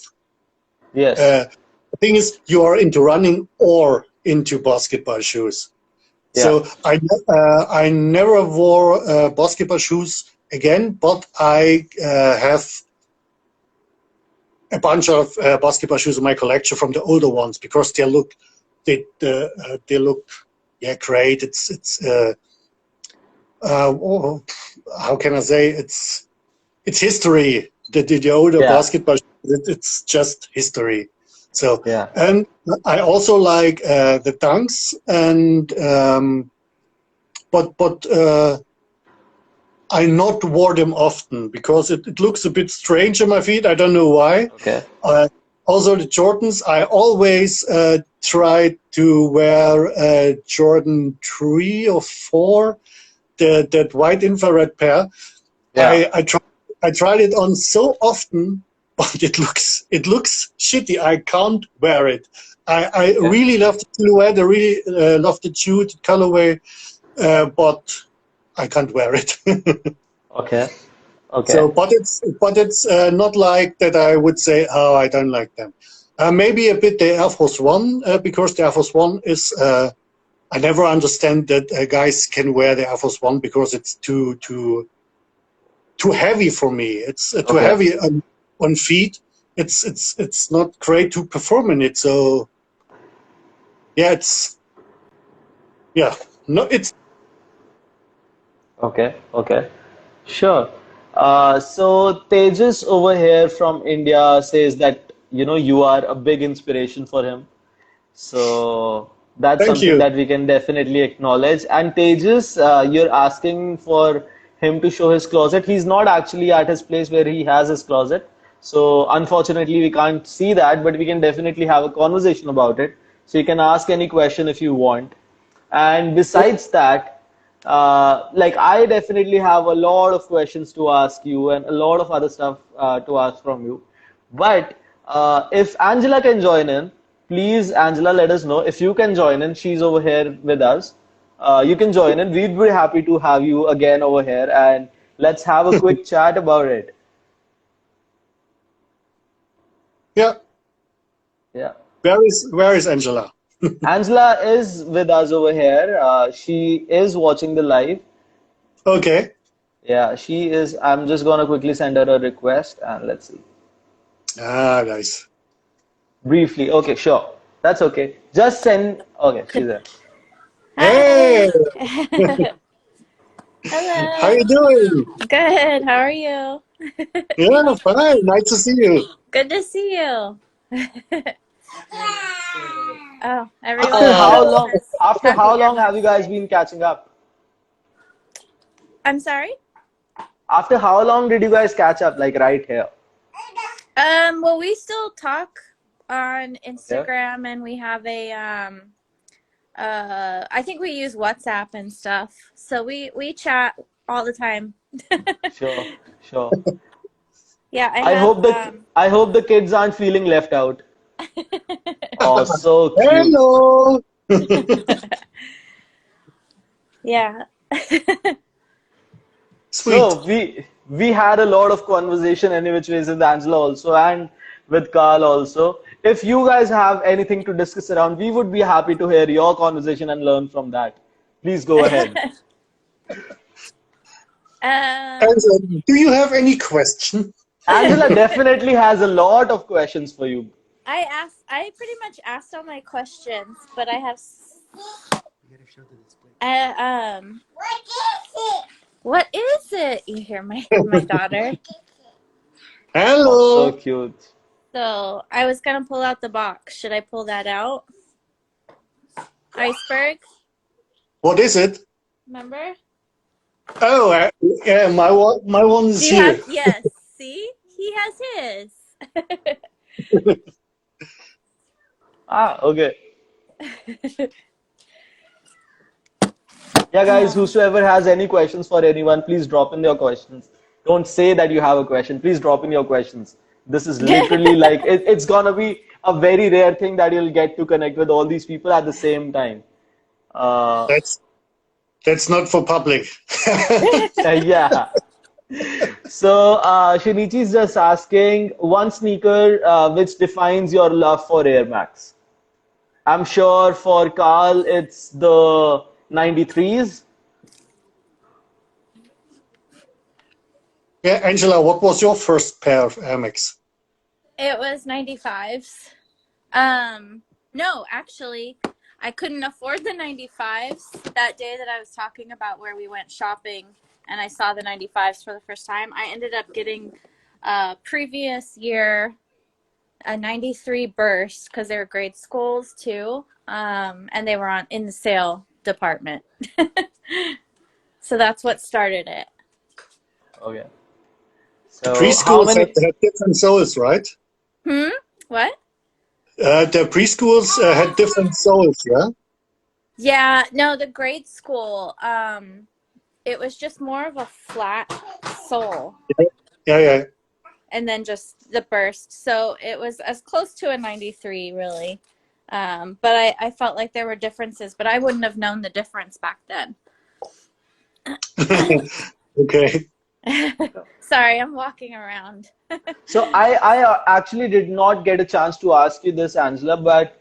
Yes. The thing is, you are into running or into basketball shoes. Yeah. So I never wore basketball shoes again, but I have a bunch of basketball shoes in my collection from the older ones because they look yeah great. Oh, how can I say it's history. The older Yeah. basketball, it's just history. So, Yeah. and I also like the dunks, and but I not wore them often because it looks a bit strange on my feet. I don't know why. Okay. Uh, Also, the Jordans, I always try to wear Jordan 3 or 4, that white infrared pair. Yeah. I tried it on so often, but it looks shitty. I can't wear it. I Okay. really love the silhouette. I really love the shoe, the colorway, but I can't wear it. Okay. So, Okay. but it's not like that. I would say, oh, I don't like them. Maybe a bit the Air Force One because the Air Force One is. I never understand that guys can wear the Air Force One because it's too heavy for me. It's too Okay. heavy on feet. It's not great to perform in it. So yeah, yeah, no, it's Okay. Okay. Sure. So Tejas over here from India says that you are a big inspiration for him. So that's thank something you. that we can definitely acknowledge. And Tejas, you're asking for him to show his closet. He's not actually at his place where he has his closet. So unfortunately, we can't see that, but we can definitely have a conversation about it. So you can ask any question if you want. And besides that, like I definitely have a lot of questions to ask you and a lot of other stuff to ask from you. But if Angela can join in, please, Angela, let us know. If you can join in, she's over here with us. You can join in. We'd be happy to have you again over here and let's have a quick chat about it. Yeah, Yeah. where is Angela? Angela is with us over here. She is watching the live. Okay. Yeah, she is. I'm just gonna quickly send her a request and let's see. Ah, nice. Briefly. Okay, sure. That's okay. Just send. Okay, she's there. Hey, Hi. how Hello. you doing? Good. How are you? Yeah, fine. Nice to see you. Good to see you. Oh, After everyone Ah, how else long? says After happy how Air long have Max you guys Day. been catching up? I'm sorry? After how long did you guys catch up? Like right here. Well, we still talk on Okay. Instagram and we have a I think we use WhatsApp and stuff. So we chat all the time. Sure. Sure. Yeah, I I have hope I hope the kids aren't feeling left out. Oh, so cute. hello. yeah. Sweet. So we had a lot of conversation any which ways with Angela also and with Carl also. If you guys have anything to discuss around, we would be happy to hear your conversation and learn from that. Please go ahead. Angela, do you have any question? Angela definitely has a lot of questions for you. I pretty much asked all my questions, but I have. What is it? You hear my daughter. Oh, so Hello. cute. So I was gonna pull out the box. Should I pull that out? Iceberg, What is it? remember? Oh, yeah, my one is Do you have? here. Yes. See, he has Ah, okay. his. Yeah, guys, whosoever has any questions for anyone, please drop in your questions. Don't say that you have a question. Please drop in your questions. This is literally like it's gonna be a very rare thing that you'll get to connect with all these people at the same time. Uh, That's that's not for public. yeah. So Shinichi's just asking one sneaker which defines your love for Air Max. I'm sure for Carl it's the 93s. Yeah, Angela, what was your first pair of Air Max? It was 95s. No, actually, I couldn't afford the 95s that day that I was talking about where we went shopping and I saw the 95s for the first time. I ended up getting previous year a 93 Burst because they were grade schools too. And they were on in the sale department. So that's what started it. Okay. The So how preschools many? had different soles, right? What? The preschools had different soles, yeah? Yeah, no, the grade school, it was just more of a flat sole Yeah, yeah. and then just the burst. So it was as close to a 93, really. But I felt like there were differences, but I wouldn't have known the difference back then. Okay. Sorry, I'm walking around. So I actually did not get a chance to ask you this, Angela, but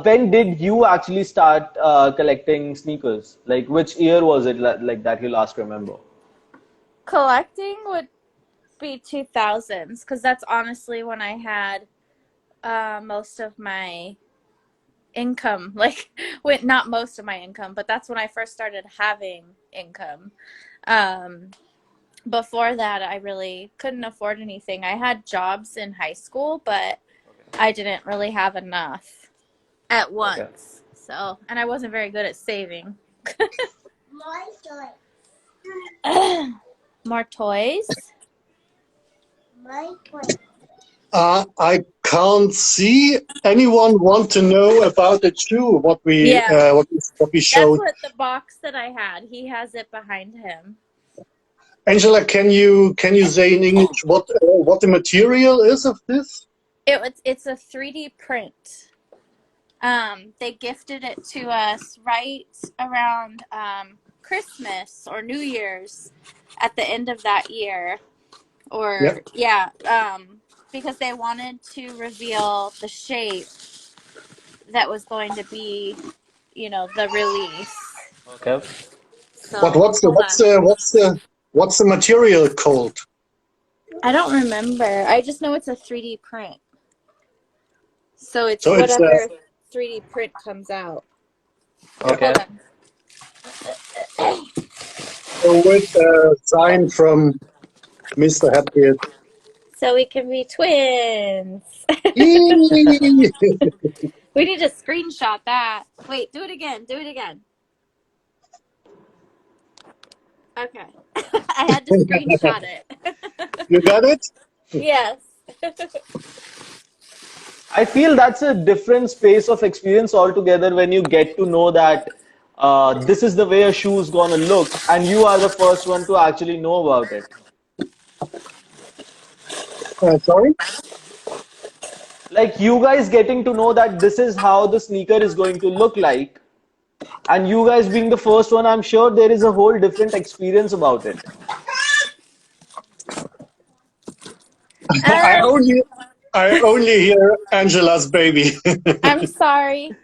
when did you actually start collecting sneakers? Like which year was it like that you last remember? Collecting would be 2000s because that's honestly when I had most of my income, like not most of my income, but that's when I first started having income. Before that, I really couldn't afford anything. I had jobs in high school, but I didn't really have enough at Okay. once. So, and I wasn't very good at saving. More toys? I can't see anyone want to know about the shoe. Yeah, What we that's showed. what the box that I had. He has it behind him. Angela, can you say in English what the material is of this? It's a 3D print. They gifted it to us right around Christmas or New Year's at the end of that year. Or, Yep. yeah, because they wanted to reveal the shape that was going to be, the release. Okay. But So, hold on. what's the material called? I don't remember. I just know it's a 3D print. So it's So it's whatever 3D print comes out. Okay. Hold on. with a sign from Mr. Happy. So we can be twins. Yay! We need to screenshot that. Wait, do it again. Do it again. Okay. I had to screenshot it. You got it? Yes. I feel that's a different space of experience altogether when you get to know that this is the way a shoe is gonna look, and you are the first one to actually know about it. Sorry? Like you guys getting to know that this is how the sneaker is going to look like, and you guys being the first one, I'm sure there is a whole different experience about it. I Um, only I only hear Angela's baby. I'm sorry.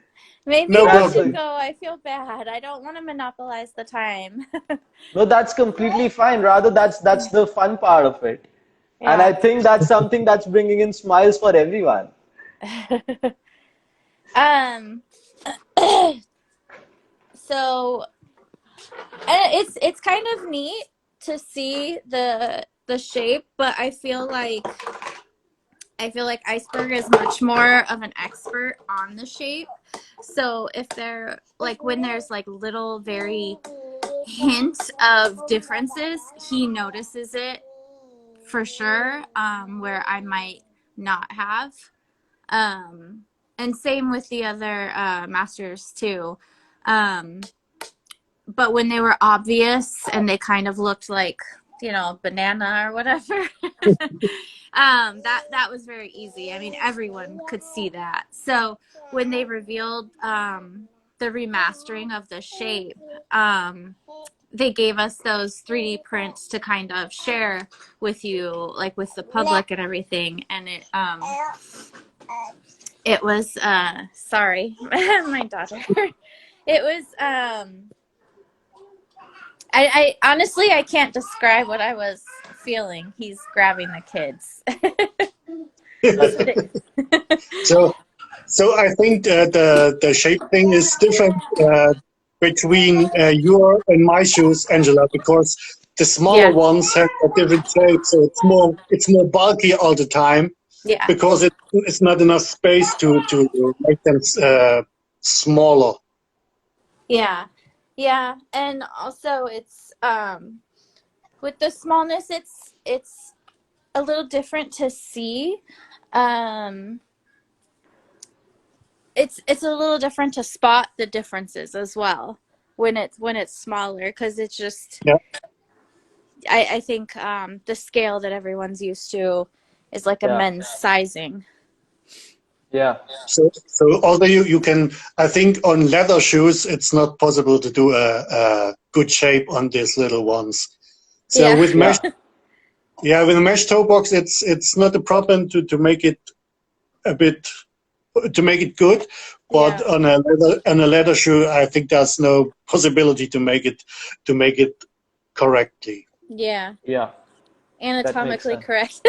Maybe No I That's should problem. go. I feel bad. I don't want to monopolize the time. no, that's completely fine. Rather, that's the fun part of it. And I Yeah. think that's something that's bringing in smiles for everyone. um. So it's kind of neat to see the shape, but I feel like Iceberg is much more of an expert on the shape. So if they're like when there's like little very hint of differences, he notices it for sure, where I might not have. And same with the other masters too. Um, but when they were obvious and they kind of looked like, you know, banana or whatever, that was very easy. I mean, everyone could see that. So when they revealed the remastering of the shape, they gave us those 3D prints to kind of share with you, like with the public and everything. And it was sorry, my daughter. It was I honestly I can't describe what I was feeling. He's grabbing the kids. That's okay. So, so I think the shape thing is different between your and my shoes, Angela, because the smaller Yeah, ones have a different shape, so it's more bulky all the time yeah, because it's not enough space to make them smaller. yeah, yeah. And also it's with the smallness it's a little different to see. Um it's a little different to spot the differences as well when it's smaller because it's just Yeah. I think the scale that everyone's used to is like a Yeah, men's sizing. yeah, So although you can, I think on leather shoes, it's not possible to do a good shape on these little ones. So Yeah. with mesh, yeah, yeah, with a mesh toe box, it's not a problem to make it a bit to make it good, but Yeah. on a leather shoe, I think there's no possibility to make it correctly. Yeah. yeah. That makes Anatomically sense. correct.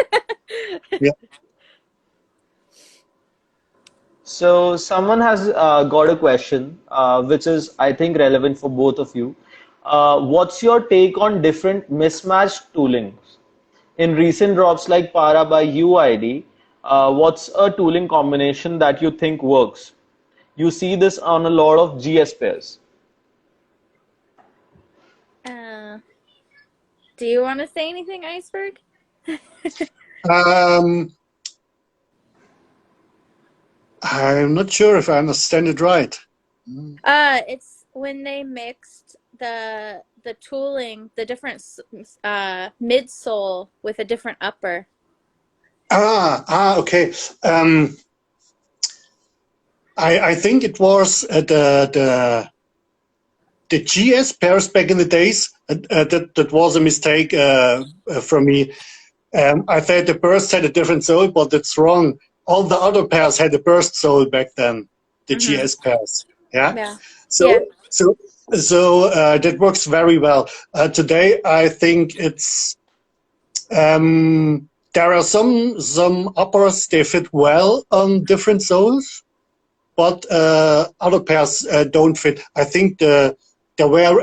Yeah. So someone has got a question, which is, I think, relevant for both of you. What's your take on different mismatched toolings? In recent drops like Para by UID, what's a tooling combination that you think works? You see this on a lot of GS pairs. uh, do you want to say anything, Iceberg? Um, I'm not sure if I understand it right. It's when they mixed the tooling, the different midsole with a different upper. Okay. I think it was the GS pairs back in the days. That was a mistake from me. I thought the burst had a different sole, but that's wrong. All the other pairs had a burst sole back then. The Mm-hmm. GS pairs. Yeah. Yeah. Yeah. So so so that works very well. Today, I think it's there are some uppers they fit well on different soles, but other pairs don't fit. I think there were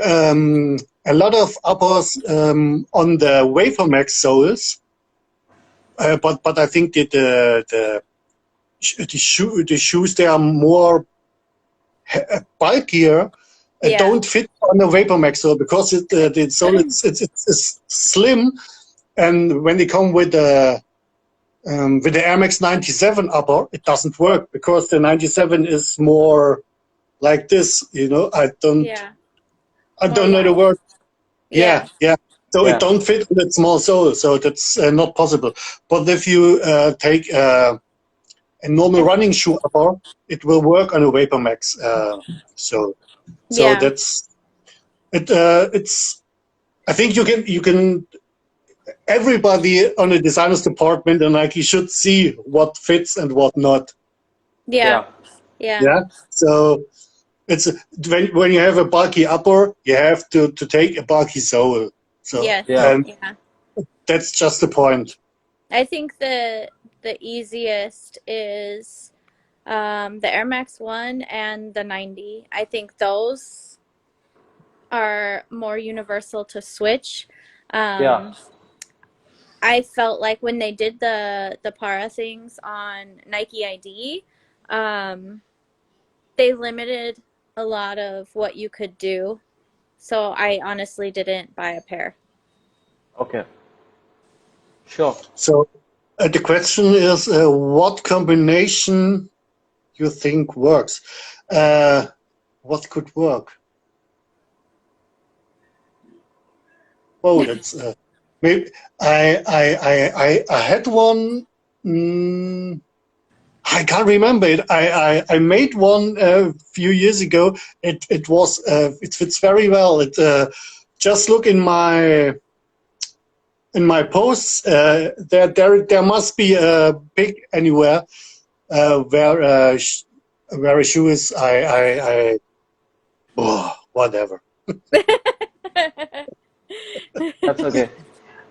a lot of uppers on the WaferMax soles, but I think that the shoes they are more bulkier. Yeah. Don't fit on the WaferMax sole because the sole it's slim, and when they come with the Air Max 97 upper, it doesn't work because the 97 is more like this. Yeah. I More don't know the long. word. Yeah. Yeah. So it Yeah, don't fit with that small sole, so that's not possible. But if you take a normal running shoe upper, it will work on a WaferMax. So Yeah. that's it. It's I think you can everybody on the designers department and Nike should see what fits and what not. Yeah. yeah. Yeah. Yeah. So it's when you have a bulky upper, you have to take a bulky sole. So Yes. Yeah. and Yeah. that's just the point. I think the easiest is the Air Max 1 and the 90. I think those are more universal to switch. Yeah. I felt like when they did the para things on Nike ID, um, they limited a lot of what you could do. So I honestly didn't buy a pair. Okay. Sure. So the question is, what combination you think works? What could work? Oh, that's maybe I had one. Mm, I can't remember it. I made one a few years ago. It fits very well. It just look in my posts. There must be a pic anywhere where where a shoe is. Oh, whatever. That's okay.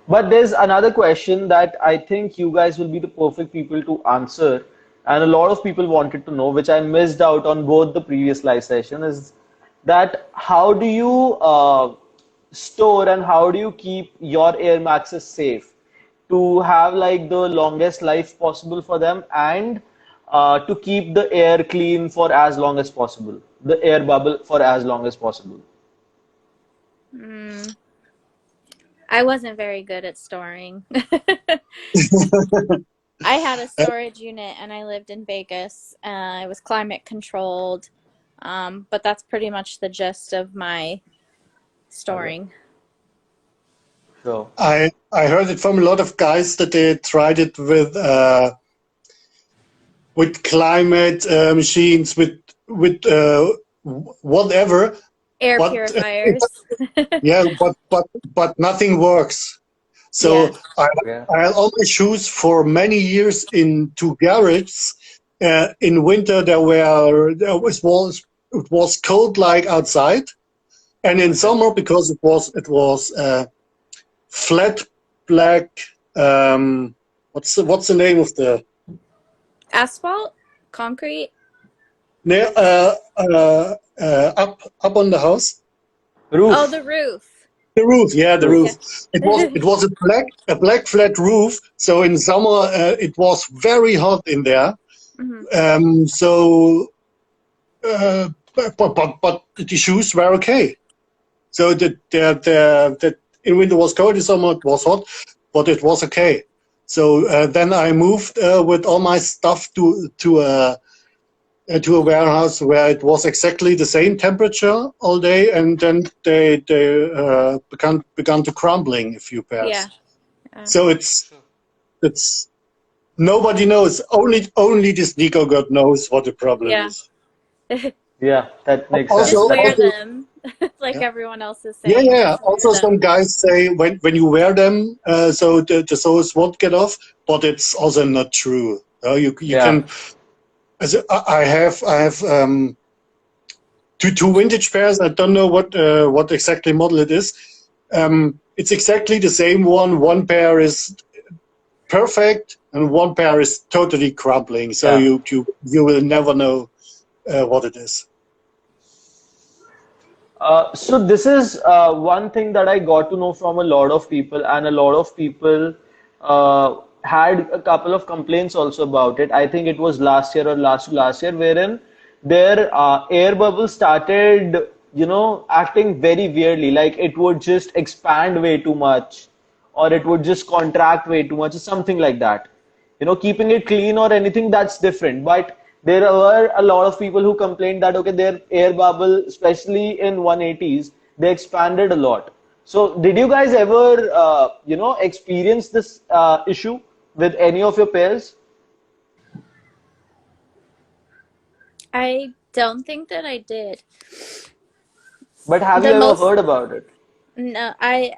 But there's another question that I think you guys will be the perfect people to answer, and a lot of people wanted to know, which I missed out on both the previous live session, is that how do you store and how do you keep your Air Maxes safe to have like the longest life possible for them and to keep the air clean for as long as possible, the air bubble for as long as possible. Mm, I wasn't very good at storing. I had a storage unit and I lived in Vegas. It was climate controlled, but that's pretty much the gist of my Okay. storing. So, I heard it from a lot of guys that they tried it with climate machines with whatever, Air but purifiers. yeah, but nothing works. Yeah. So okay. I had all my shoes for many years in two garages. In winter it was cold like outside, and in Okay. summer because it was flat black. Um, what's the name of the Asphalt? Concrete? up on the house? Oh, Roof. the roof. The roof, yeah, the Roof. roof. Yeah. It was a black flat roof. So in summer it was very hot in there. Mhm. So but the shoes were okay. So the in winter was cold, in summer it was hot, but it was okay. So then I moved with all my stuff to a warehouse where it was exactly the same temperature all day, and then they began to crumbling a few Yeah. pairs. Yeah. So it's nobody knows. Only the sneaker god knows what the problem Yeah. is. Yeah, that makes Also, sense. Just That wear makes also, them. Like yeah, everyone else is yeah, saying, yeah. just wear Also, some them. guys say when you wear them, so the soles won't get off, but it's also not true. You yeah. can. As I have two vintage pairs. I don't know what exactly model it is. It's exactly the same one. One pair is perfect, and one pair is totally crumbling. So Yeah. you will never know what it is. So this is one thing that I got to know from a lot of people, and a lot of people had a couple of complaints also about it. I think it was last year or last to last year, wherein their air bubble started, acting very weirdly, like it would just expand way too much, or it would just contract way too much, or something like that. Keeping it clean or anything, that's different. But there were a lot of people who complained that, okay, their air bubble, especially in 180s, they expanded a lot. So did you guys ever, experience this issue with any of your pairs? I don't think that I did. But have you The ever most heard about it? No, I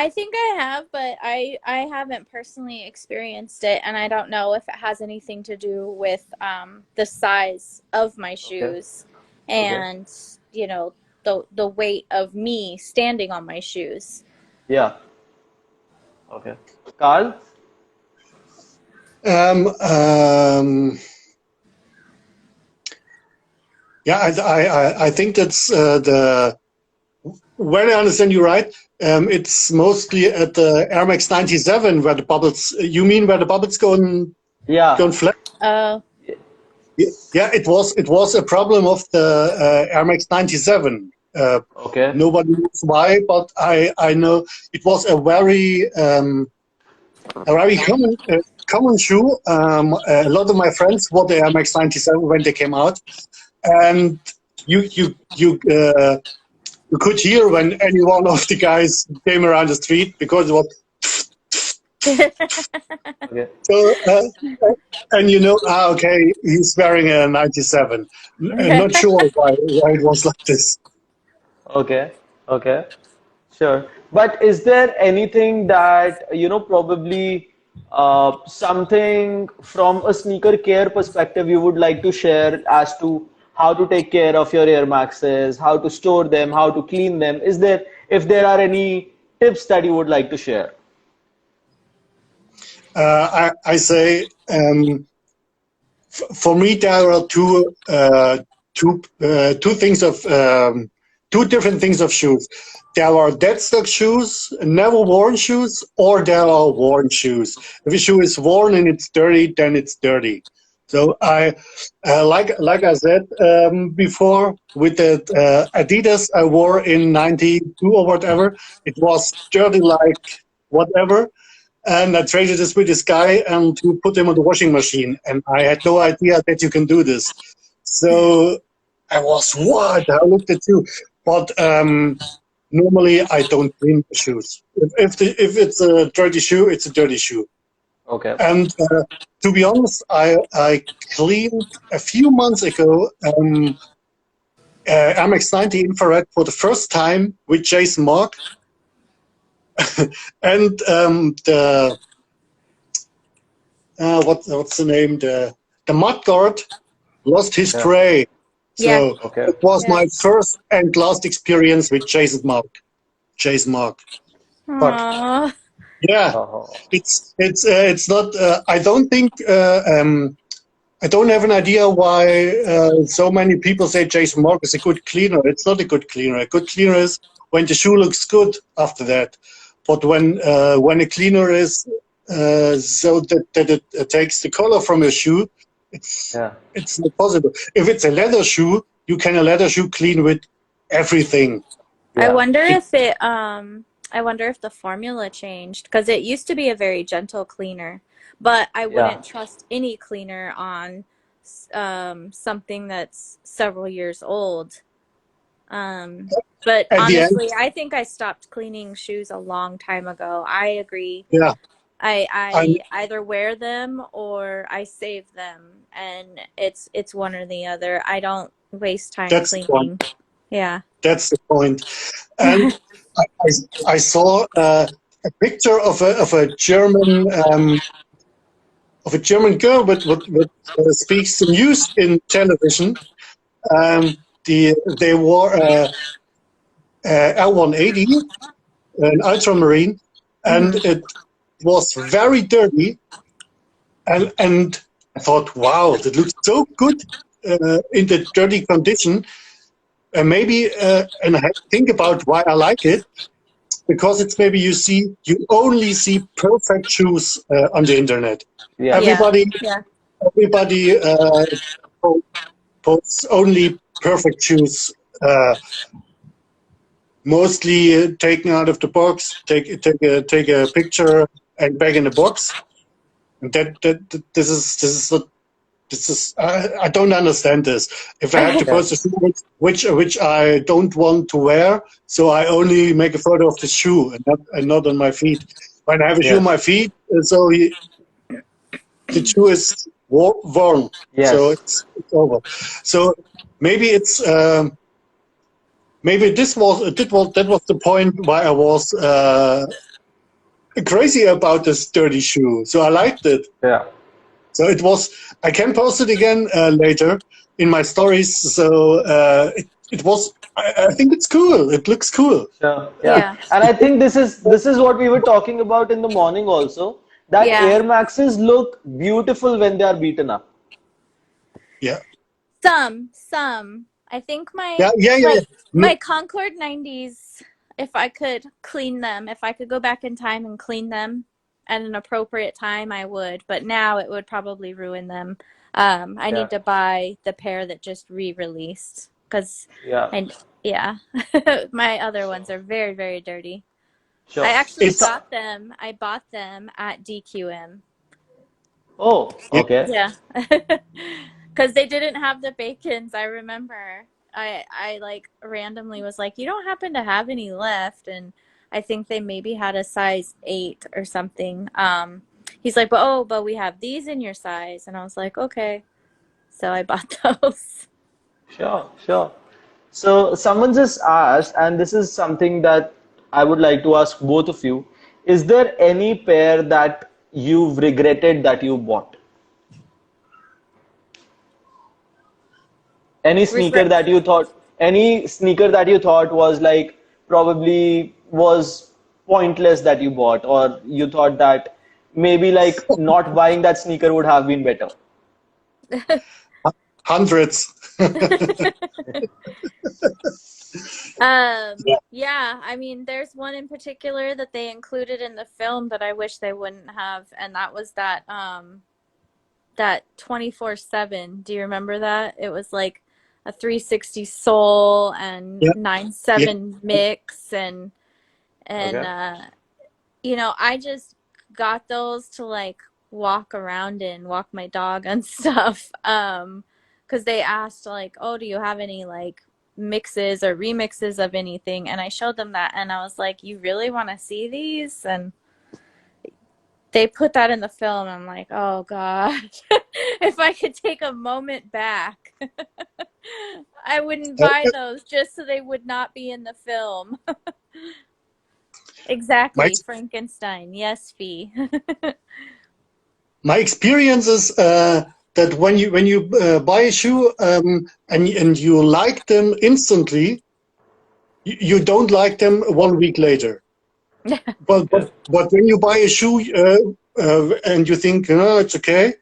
think I have, but I haven't personally experienced it, and I don't know if it has anything to do with the size of my Okay. shoes Okay. and the weight of me standing on my shoes. Yeah. Okay. Carl? Um, um, yeah, I think that's the when I understand you right. It's mostly at the Air Max 97 where the bubbles. You mean where the bubbles Yeah. gone flat? Oh, Yeah, it was a problem of the Air Max 97. Okay. Nobody knows why, but I know it was a very common shoe. A lot of my friends wore the Air Max 97 when they came out, and you could hear when any one of the guys came around the street because it was Okay. so. And okay, he's wearing a 97. I'm not sure why it was like this. Okay. Okay. Sure. But is there anything that, probably something from a sneaker care perspective you would like to share as to how to take care of your Air Maxes, how to store them, how to clean them? If there are any tips that you would like to share? I say for me there are two things of two different things of shoes. There are dead stock shoes, never worn shoes, or there are worn shoes. If a shoe is worn and it's dirty, then it's dirty. So like I said before, with the Adidas I wore in '92 or whatever, it was dirty like whatever, and I traded this with this guy and to put him on the washing machine. And I had no idea that you can do this. So I was, what? I looked at you. But normally I don't clean the shoes. If it's a dirty shoe, it's a dirty shoe. Okay. And to be honest, I cleaned a few months ago MX90 infrared for the first time with Jason Mark. And what's the name? The mud guard lost his Yeah. tray. yeah, So Okay. it was yeah. my first and last experience with Jason Mark. Jason Mark. But Aww. yeah, Oh. it's not. I don't think. I don't have an idea why so many people say Jason Mark is a good cleaner. It's not a good cleaner. A good cleaner is when the shoe looks good after that. But when a cleaner is so that it takes the color from your shoe, Yeah. it's not possible. If it's a leather shoe, you can a leather shoe clean with everything. I Yeah. wonder It, if it I wonder if the formula changed because it used to be a very gentle cleaner, but I Yeah. wouldn't trust any cleaner on something that's several years old. Um, but at the end, honestly, I think I stopped cleaning shoes a long time ago. I agree. yeah, I'm, I either wear them or I save them, and it's one or the other. I don't waste time that's the point. cleaning. Yeah. That's the point. And I saw a picture of a German girl with speaks the news in television. They wore L180, an ultramarine, and Mhm. it was very dirty. And I thought, wow, that looks so good in the dirty condition. And maybe, and I had to think about why I like it, because it's maybe you only see perfect shoes on the internet. Yeah. Yeah. Everybody Yeah. everybody posts only perfect shoes, mostly taken out of the box, take a picture and back in the box. And this is I don't understand this. If I have to Okay. post a shoe which I don't want to wear, so I only make a photo of the shoe and not on my feet. When I have a shoe on my Yes. feet, the shoe is worn, so Yes. it's over. So maybe it's maybe that was the point why I was crazy about this dirty shoe. So I liked it. Yeah. So it was. I can post it again later in my stories. So it was. I think it's cool. It looks cool. Sure. Yeah. Yeah. And I think this is what we were talking about in the morning also, that Yeah. Air Maxes look beautiful when they are beaten up. Yeah. Some. I think Yeah. Yeah. Yeah. Yeah. my Concord 90s, if I could clean them, if I could go back in time and clean them at an appropriate time, I would. But now it would probably ruin them. I Yeah. need to buy the pair that just re-released because Yeah. yeah, my other ones are very, very dirty. I Sure. actually It's got them. I bought them at DQM. Oh, yeah. okay. Yeah. Because they didn't have the bacons, I remember. I like randomly was like, you don't happen to have any left? And I think they maybe had a size 8 or something. He's like, but we have these in your size. And I was like, okay. So I bought those. Sure. Sure. So someone just asked, and this is something that I would like to ask both of you. Is there any pair that you've regretted that you bought? Any sneaker Regret. that you thought, any sneaker that you thought was like probably was pointless that you bought, or you thought that maybe like not buying that sneaker would have been better? Hundreds. Yeah. Yeah, I mean, there's one in particular that they included in the film that I wish they wouldn't have, and that was that 24/7. Do you remember that? It was like a 360 sole and Yeah. 9/7 mix and Okay. I just got those to like walk around in, walk my dog and stuff. Because they asked like, "Oh, do you have any like mixes or remixes of anything?" And I showed them that and I was like, "You really want to see these?" And they put that in the film. I'm like, oh God, if I could take a moment back, I wouldn't buy those just so they would not be in the film. My Exactly, Frankenstein. Yes, Fee. my experience is that when you buy a shoe and you like them instantly, you don't like them 1 week later. But Okay. when you buy a shoe and you think, oh, it's okay,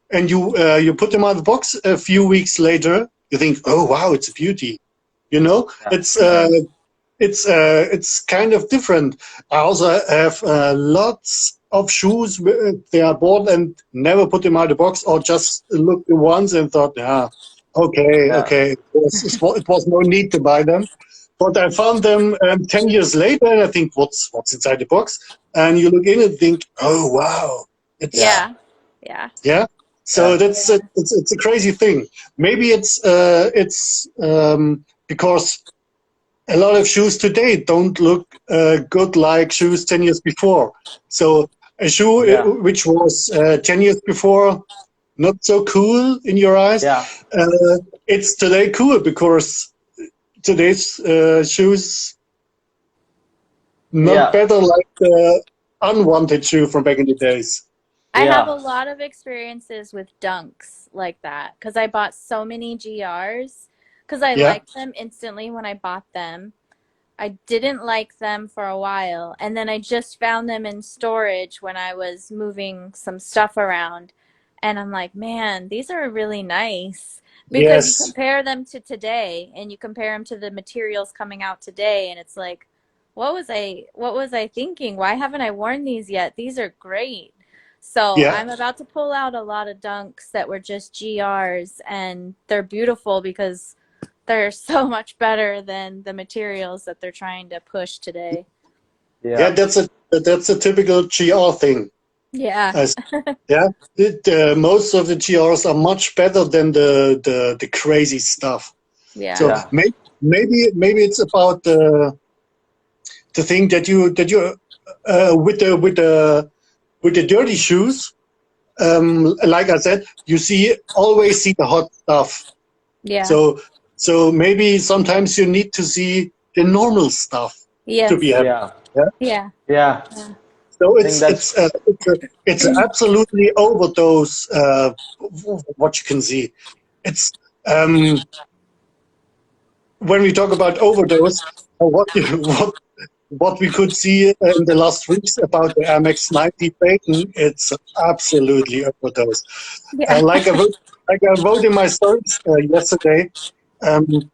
and you put them out of the box a few weeks later, you think, oh wow, it's a beauty. You know, Yeah. it's kind of different. I also have lots of shoes they are bought and never put them out of the box, or just looked at once and thought, Yeah. okay, it was no need to buy them. But I found them 10 years later, and I think, what's inside the box? And you look in and think, oh wow, it's Yeah. Yeah. yeah. So Yeah. that's it's a crazy thing. Maybe it's because a lot of shoes today don't look good like shoes 10 years before. So a shoe Yeah. which was 10 years before not so cool in your eyes, Yeah. it's today cool because today's shoes not Yeah. better like the unwanted shoe from back in the days. I have a Yeah. lot of experiences with dunks like that because I bought so many GRs because I Yeah, liked them instantly when I bought them. I didn't like them for a while, and then I just found them in storage when I was moving some stuff around. And I'm like, man, these are really nice because you yes, compare them to today and you compare them to the materials coming out today, and it's like, what was I thinking? Why haven't I worn these yet? These are great. So yeah. I'm about to pull out a lot of dunks that were just GRs, and they're beautiful because they're so much better than the materials that they're trying to push today. Yeah, Yeah. that's a typical GR thing. Yeah. As yeah, most of the GRs are much better than the crazy stuff. Yeah. So Yeah. maybe it's about the thing that you with the dirty shoes. Like I said, you always see the hot stuff. Yeah. So So maybe sometimes you need to see the normal stuff to be Yes. happy. Yeah. Yeah? Yeah. Yeah. So I think that's it's absolutely overdose. What you can see, it's when we talk about overdose, what we could see in the last weeks about the MX-90 bacon, it's absolutely overdose. Yeah. Like I wrote in my stories yesterday, um,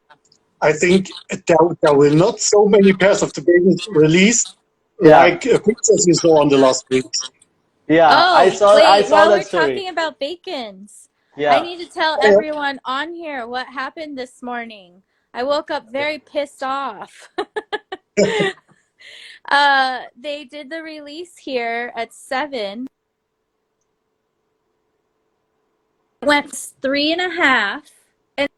I think there will not so many pairs of the bacon released yeah. like pictures you saw on the last weeks. Yeah. Oh, I wait, saw while we're that story. talking about bacons, I Yeah. need to tell Yeah, everyone on here what happened this morning. I woke up very pissed off. They did the release here at 7. It went 3.5, and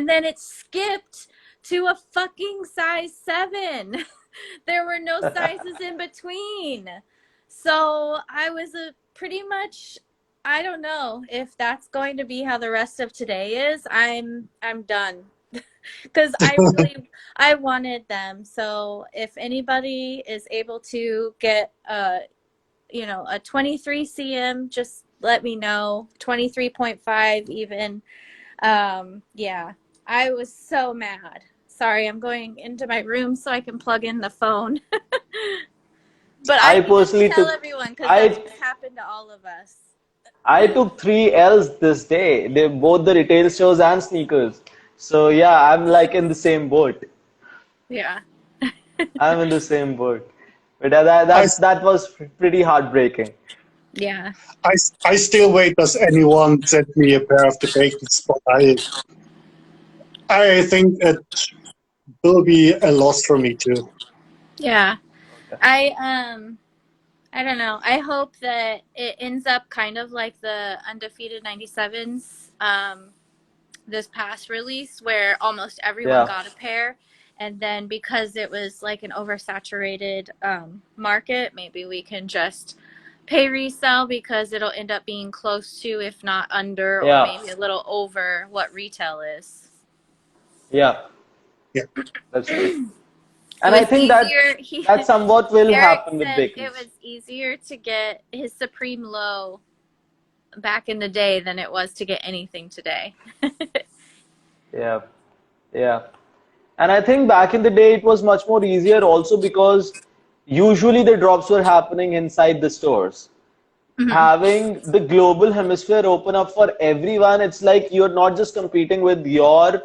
then it skipped to a fucking size 7. There were no sizes in between. So I was pretty much, I don't know if that's going to be how the rest of today is. I'm done. Because I wanted them. So if anybody is able to get a 23 cm, just let me know. 23.5 even. Yeah, I was so mad. Sorry, I'm going into my room so I can plug in the phone. But I I needed to personally tell took everyone because that's I what happened to all of us. I took three L's this day. They both the retail stores and sneakers. So yeah, I'm like in the same boat. Yeah. I'm in the same boat. But I, that was pretty heartbreaking. Yeah. I, I still wait. Does anyone send me a pair of the bacons? But I think it will be a loss for me too. Yeah. Okay. I don't know. I hope that it ends up kind of like the undefeated 97s this past release where almost everyone Yeah. got a pair, and then because it was like an oversaturated market, maybe we can just pay resell because it'll end up being close to, if not under, or Yeah. maybe a little over what retail is. Yeah. Yeah. That's true. It And I was think easier. that somewhat will Eric happen with said it Bacons. was easier to get his Supreme Low back in the day than it was to get anything today. Yeah. Yeah. And I think back in the day it was much more easier also because usually the drops were happening inside the stores. Mhm. Having the global hemisphere open up for everyone, it's like you're not just competing with your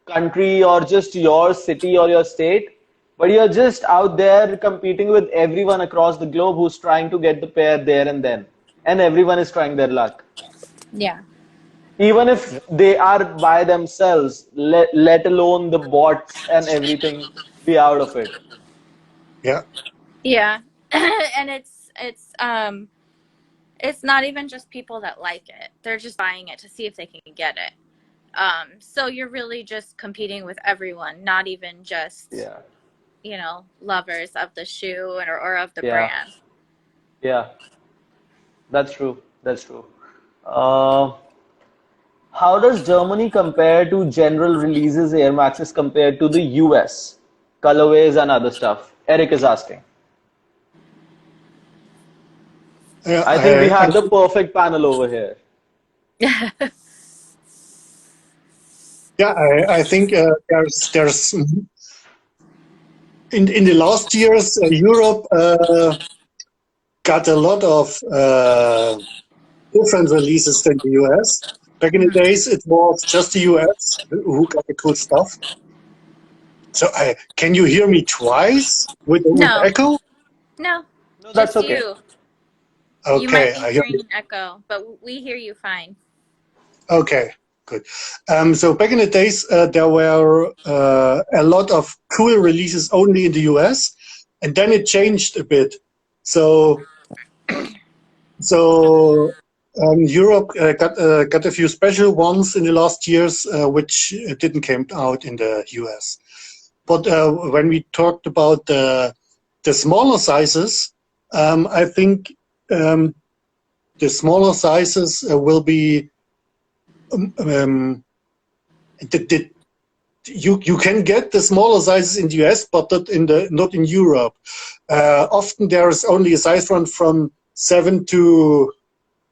country or just your city or your state, but you're just out there competing with everyone across the globe who's trying to get the pair there and then. And everyone is trying their luck. Yeah. Even if Yeah. they are by themselves, let alone the bots and everything be out of it. Yeah. Yeah. And it's not even just people that like it. They're just buying it to see if they can get it. So you're really just competing with everyone, not even just, Yeah, lovers of the shoe or of the yeah, brand. yeah. That's true. That's true. Uh, how does Germany compare to general releases Air Maxes compared to the US? Colorways and other stuff. Eric is asking. Yeah. I think we have the perfect panel over here. I think there's in the last years Europe got a lot of different releases than the US. Back in the Mhm. days, it was just the US who got the cool stuff. So can you hear me twice with No, echo? no, No, that's just okay. you. You might Okay, be I hear hearing you. an echo, but we hear you fine. Okay, good. So back in the days, there were a lot of cool releases only in the US, and then it changed a bit. So Europe got a few special ones in the last years, which didn't came out in the US. But when we talked about the smaller sizes, I think um, the smaller sizes will be um, the you can get the smaller sizes in the US, but not in Europe. Often there is only a size run from 7 to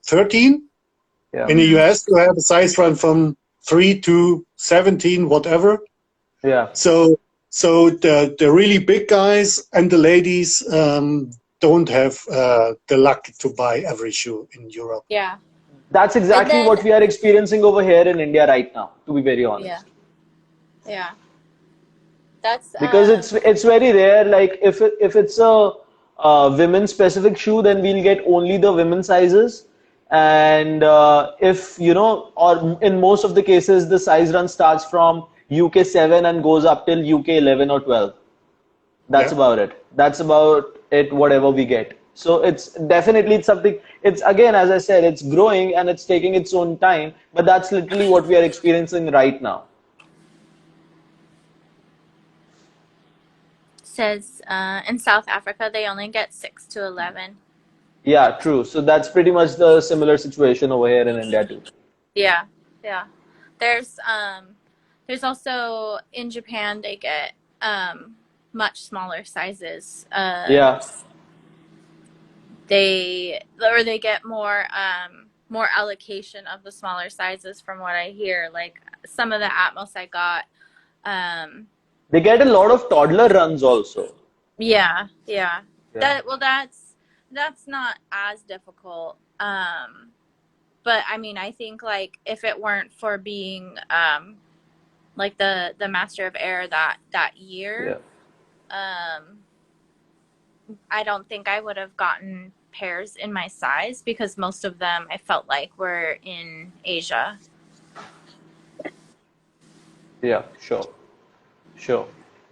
13. Yeah. In the US, you have a size run from 3 to 17, whatever. Yeah. So the really big guys and the ladies don't have the luck to buy every shoe in Europe. Yeah. That's And exactly then, what we are experiencing over here in India right now, to be very yeah. honest. Yeah. That's, Because it's very rare. Like if it's a women specific shoe, then we'll get only the women sizes. And if you know, or in most of the cases, the size run starts from UK 7 and goes up till UK 11 or 12. That's Yeah. about it. That's about it, whatever we get. So it's definitely it's something, it's again, as I said, it's growing and it's taking its own time, but that's literally what we are experiencing right now. says in South Africa, they only get 6 to 11. Yeah, true. So that's pretty much the similar situation over here in India too. Yeah. Yeah. There's also in Japan, they get much smaller sizes. Yeah, They get more allocation of the smaller sizes from what I hear. Like some of the Atmos I got, they get a lot of toddler runs also. yeah. Yeah, That's not as difficult. But I mean, I think like if it weren't for being like the Master of Air that year, yeah, I don't think I would have gotten pairs in my size because most of them I felt like were in Asia. yeah, sure, sure.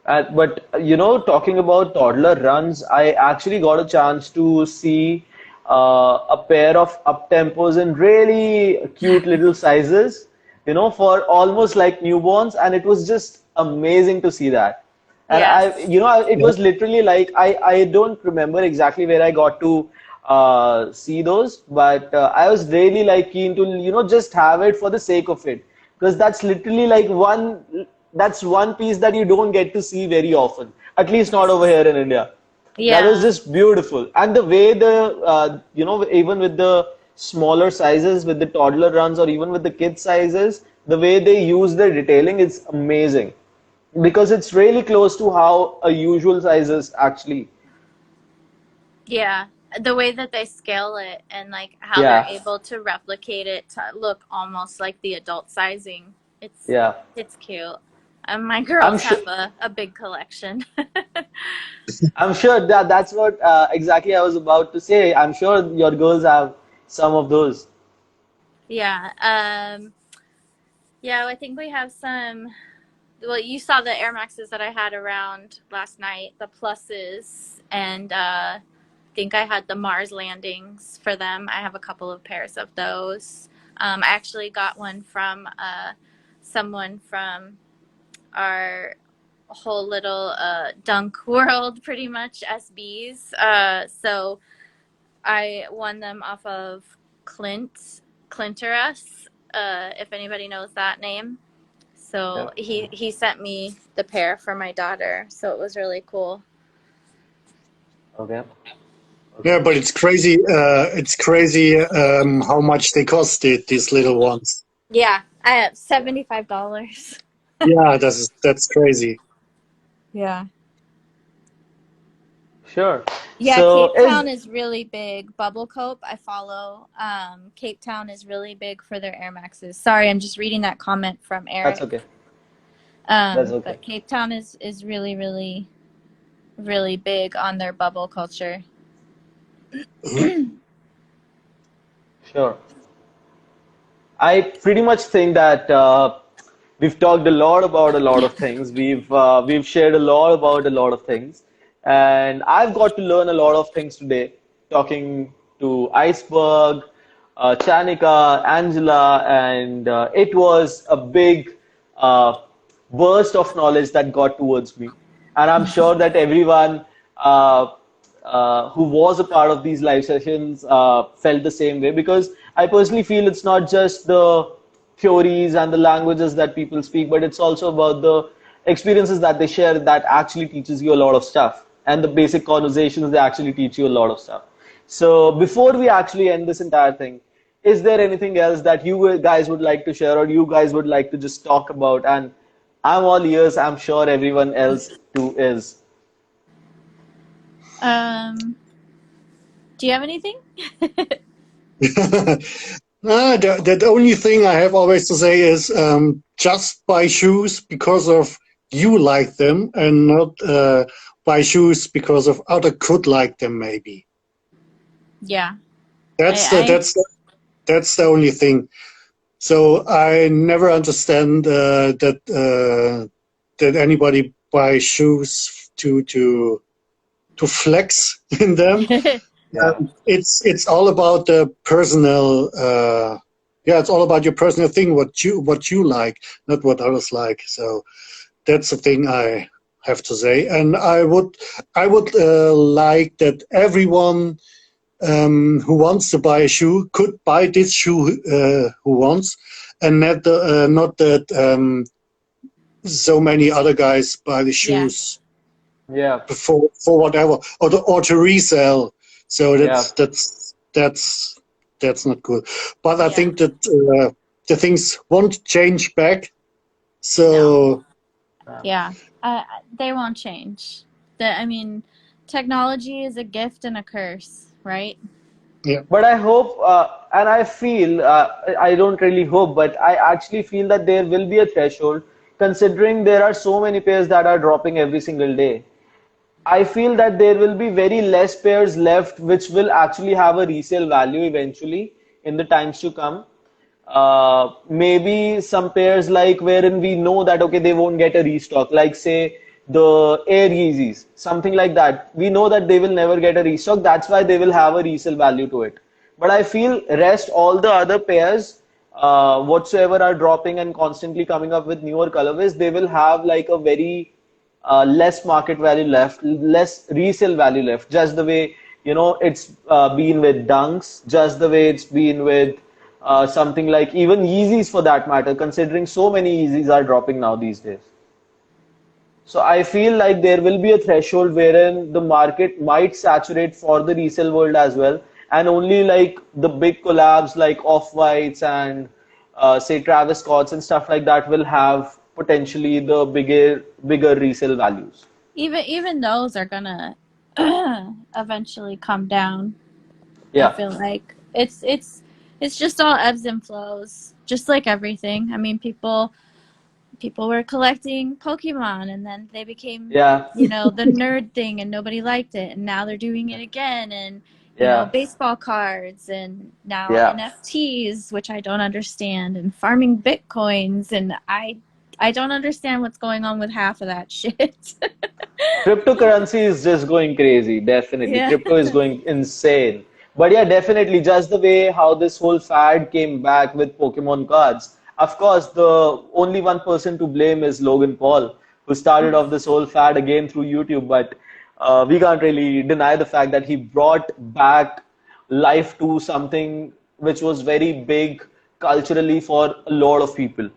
But you know, talking about toddler runs, I actually got a chance to see a pair of up tempos in really cute little sizes, you know, for almost like newborns, and it was just amazing to see that. And I, Yes. you know, it was literally like I don't remember exactly where I got to see those, but I was really like keen to, you know, just have it for the sake of it, because that's literally like that's one piece that you don't get to see very often, at least not over here in India. That was Yeah. just beautiful. And the way you know, even with the smaller sizes, with the toddler runs, or even with the kid sizes, the way they use the detailing is amazing because it's really close to how a usual size is actually. Yeah. The way that they scale it and like how they're Yeah, able to replicate it to look almost like the adult sizing. It's yeah. it's cute. My I'm girls sure. have a big collection. I'm sure that that's what exactly I was about to say. I'm sure your girls have some of those. Yeah. Yeah, I think we have some. Well, you saw the Air Maxes that I had around last night, the pluses, and I think I had the Mars landings for them. I have a couple of pairs of those. I actually got one from someone from our whole little dunk world, pretty much SBs. So I won them off of Clinterus, if anybody knows that name. Yeah. So he sent me the pair for my daughter. So it was really cool. Okay. Yeah, Okay. but it's crazy. It's crazy how much they cost these little ones. Yeah, I have $75. Yeah, that's crazy. Yeah. Sure. Yeah, So Cape is Town is really big. Bubble Cope, I follow. Cape Town is really big for their Air Maxes. Sorry, I'm just reading that comment from that's Eric. okay. That's okay. But Cape Town is really, really, really big on their bubble culture. Mhm. Sure. I pretty much think that we've talked a lot about a lot of things. We've shared a lot about a lot of things, and I've got to learn a lot of things today. Talking to Iceberg, Chanika, Angela, and it was a big burst of knowledge that got towards me. And I'm sure that everyone who was a part of these live sessions felt the same way because I personally feel it's not just the theories and the languages that people speak, but it's also about the experiences that they share that actually teaches you a lot of stuff. And the basic conversations, they actually teach you a lot of stuff. So before we actually end this entire thing, is there anything else that you guys would like to share or you guys would like to just talk about? And I'm all ears. I'm sure everyone else too is. Do you have anything? The only thing I have always to say is just buy shoes because of you like them and not buy shoes because of other could like them maybe. Yeah. That's the I that's the only thing. So I never understand that anybody buys shoes to flex in them. Yeah. It's all about the personal. It's all about your personal thing. What you like, not what others like. So that's the thing I have to say. And I would like that everyone who wants to buy a shoe could buy this shoe who wants, and not that so many other guys buy the Yeah. shoes Yeah. for whatever or to resell. So Yeah. that's not good. But I Yeah. think that the things won't change back. No. So Yeah. They won't change. I mean, technology is a gift and a curse, right? yeah, But I hope, and I feel, I don't really hope, but I actually feel that there will be a threshold, considering there are so many pairs that are dropping every single day. I feel that there will be very less pairs left, which will actually have a resale value eventually in the times to come. Maybe some pairs like wherein we know that okay they won't get a restock, like say the Air Yeezys, something like that. We know that they will never get a restock. That's why they will have a resale value to it. But I feel rest all the other pairs, whatsoever are dropping and constantly coming up with newer colorways, they will have like a very less market value left, less resale value left. Just the way it's been with Dunks, just the way it's been with something like even Yeezys for that matter, considering so many Yeezys are dropping now these days. So I feel like there will be a threshold wherein the market might saturate for the resale world as well, and only like the big collabs like Off-Whites and say Travis Scotts and stuff like that will have potentially the bigger resale values. Even those are gonna eventually come down. I Yeah, feel like it's just all ebbs and flows, just like everything. I mean, people were collecting Pokemon and then they became, yeah, the nerd thing and nobody liked it, and now they're doing it again, and yeah, baseball cards, and now yeah. NFTs, which I don't understand, and farming bitcoins, and I don't understand what's going on with half of that shit. Cryptocurrency is just going crazy, definitely. Yeah. Crypto is going insane. But yeah, definitely, just the way how this whole fad came back with Pokemon cards. Of course, the only one person to blame is Logan Paul, who started off this whole fad again through YouTube. But we can't really deny the fact that he brought back life to something which was very big culturally for a lot of people.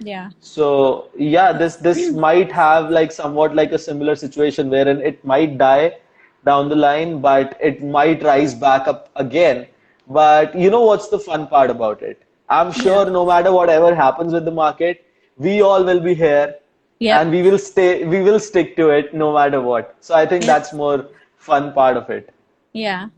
Yeah. So yeah, this might have like somewhat like a similar situation wherein it might die down the line, but it might rise back up again. But you know what's the fun part about it? I'm Yeah. sure no matter whatever happens with the market, we all will be here Yep. and we will stick to it no matter what. So I think Yep. that's more fun part of it. Yeah.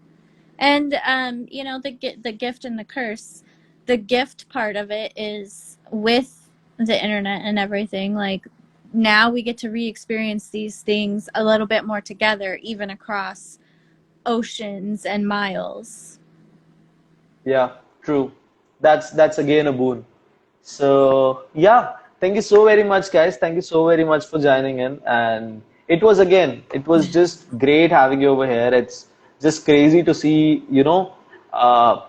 And the gift and the curse. The gift part of it is with the internet and everything. Like, now we get to re-experience these things a little bit more together, even across oceans and miles. Yeah, true. That's again a boon. So yeah, thank you so very much, guys. Thank you so very much for joining in. And it was just great having you over here. It's just crazy to see,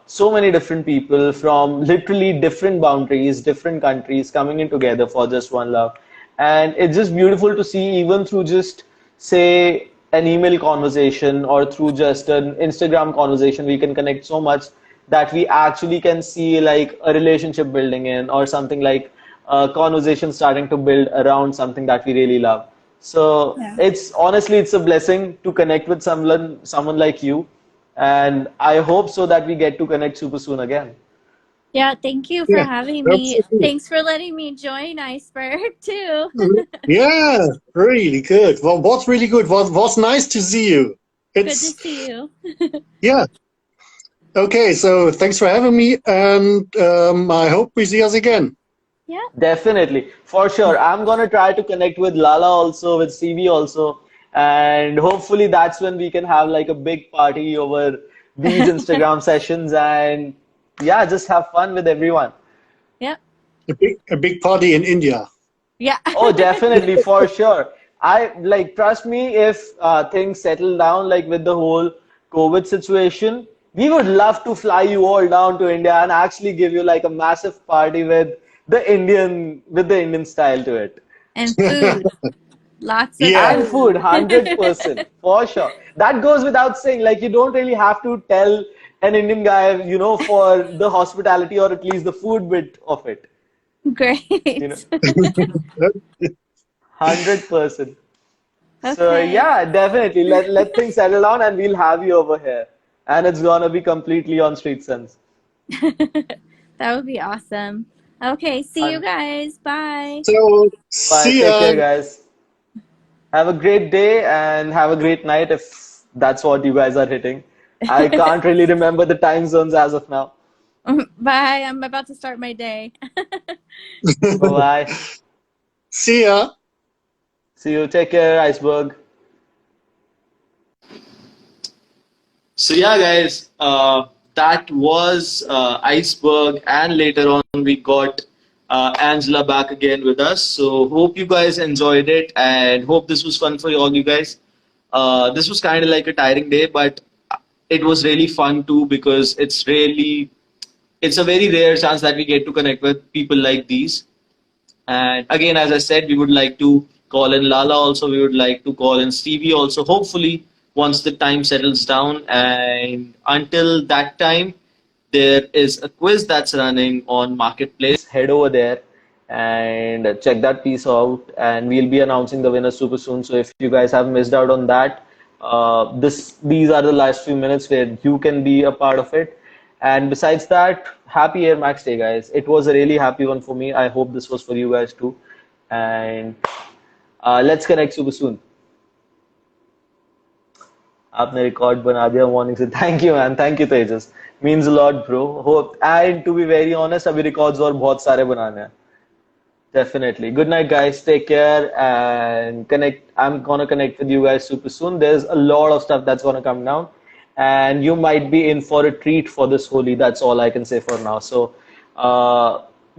so many different people from literally different boundaries, different countries coming in together for just one love. And it's just beautiful to see even through just say an email conversation or through just an Instagram conversation, we can connect so much that we actually can see like a relationship building in, or something like a conversation starting to build around something that we really love. So Yeah. it's honestly, it's a blessing to connect with someone like you, and I hope so that we get to connect super soon again. Yeah, thank you for Yeah, having me. absolutely. Thanks for letting me join Iceberg too. Yeah, really good. Well, was really good. Was nice to see you. Good to It's see you. yeah. Okay, so thanks for having me, and I hope we see us again. Yeah. Definitely, for sure. I'm gonna try to connect with Lala also, with CV also, and hopefully that's when we can have like a big party over these Instagram sessions, and yeah, just have fun with everyone. Yep. A big party in India. Yeah. Oh, definitely, for sure. I like, trust me, if things settle down like with the whole COVID situation, we would love to fly you all down to India and actually give you like a massive party with the Indian style to it. And food. Lots of Yeah, And food, food. 100%, for sure. That goes without saying. Like, you don't really have to tell an Indian guy, for the hospitality or at least the food bit of it, you know, Great. 100%. So Okay. yeah, definitely. Let things settle down and we'll have you over here. And it's gonna be completely on Street Sense. That would be awesome. Okay, see you And guys. Bye. so bye. see Take ya. care, guys. Have a great day and have a great night if that's what you guys are hitting. I can't really remember the time zones as of now. Bye. I'm about to start my day. Bye bye. See ya. See you. Take care, Iceberg. So yeah, guys, that was Iceberg, and later on we got Angela back again with us. So hope you guys enjoyed it, and hope this was fun for all you guys. This was kind of like a tiring day, but it was really fun too, because it's a very rare chance that we get to connect with people like these. And again, as I said, we would like to call in Lala also. We would like to call in Stevie also, hopefully, once the time settles down. And until that time, there is a quiz that's running on Marketplace. Head over there and check that piece out. And we'll be announcing the winner super soon. So if you guys have missed out on that, these are the last few minutes where you can be a part of it. And besides that, happy Air Max Day, guys. It was a really happy one for me. I hope this was for you guys too. And let's connect super soon. आपने record बना दिया morning से thank you man thank you Tejas means a lot bro hope and to be very honest अभी records और बहुत सारे बनाने हैं definitely. Good night, guys. Take care and connect. I'm gonna connect with you guys super soon. There's a lot of stuff that's gonna come down, and you might be in for a treat for this Holi. That's all I can say for now. So,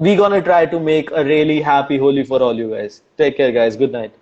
we're gonna try to make a really happy Holi for all you guys. Take care, guys. Good night.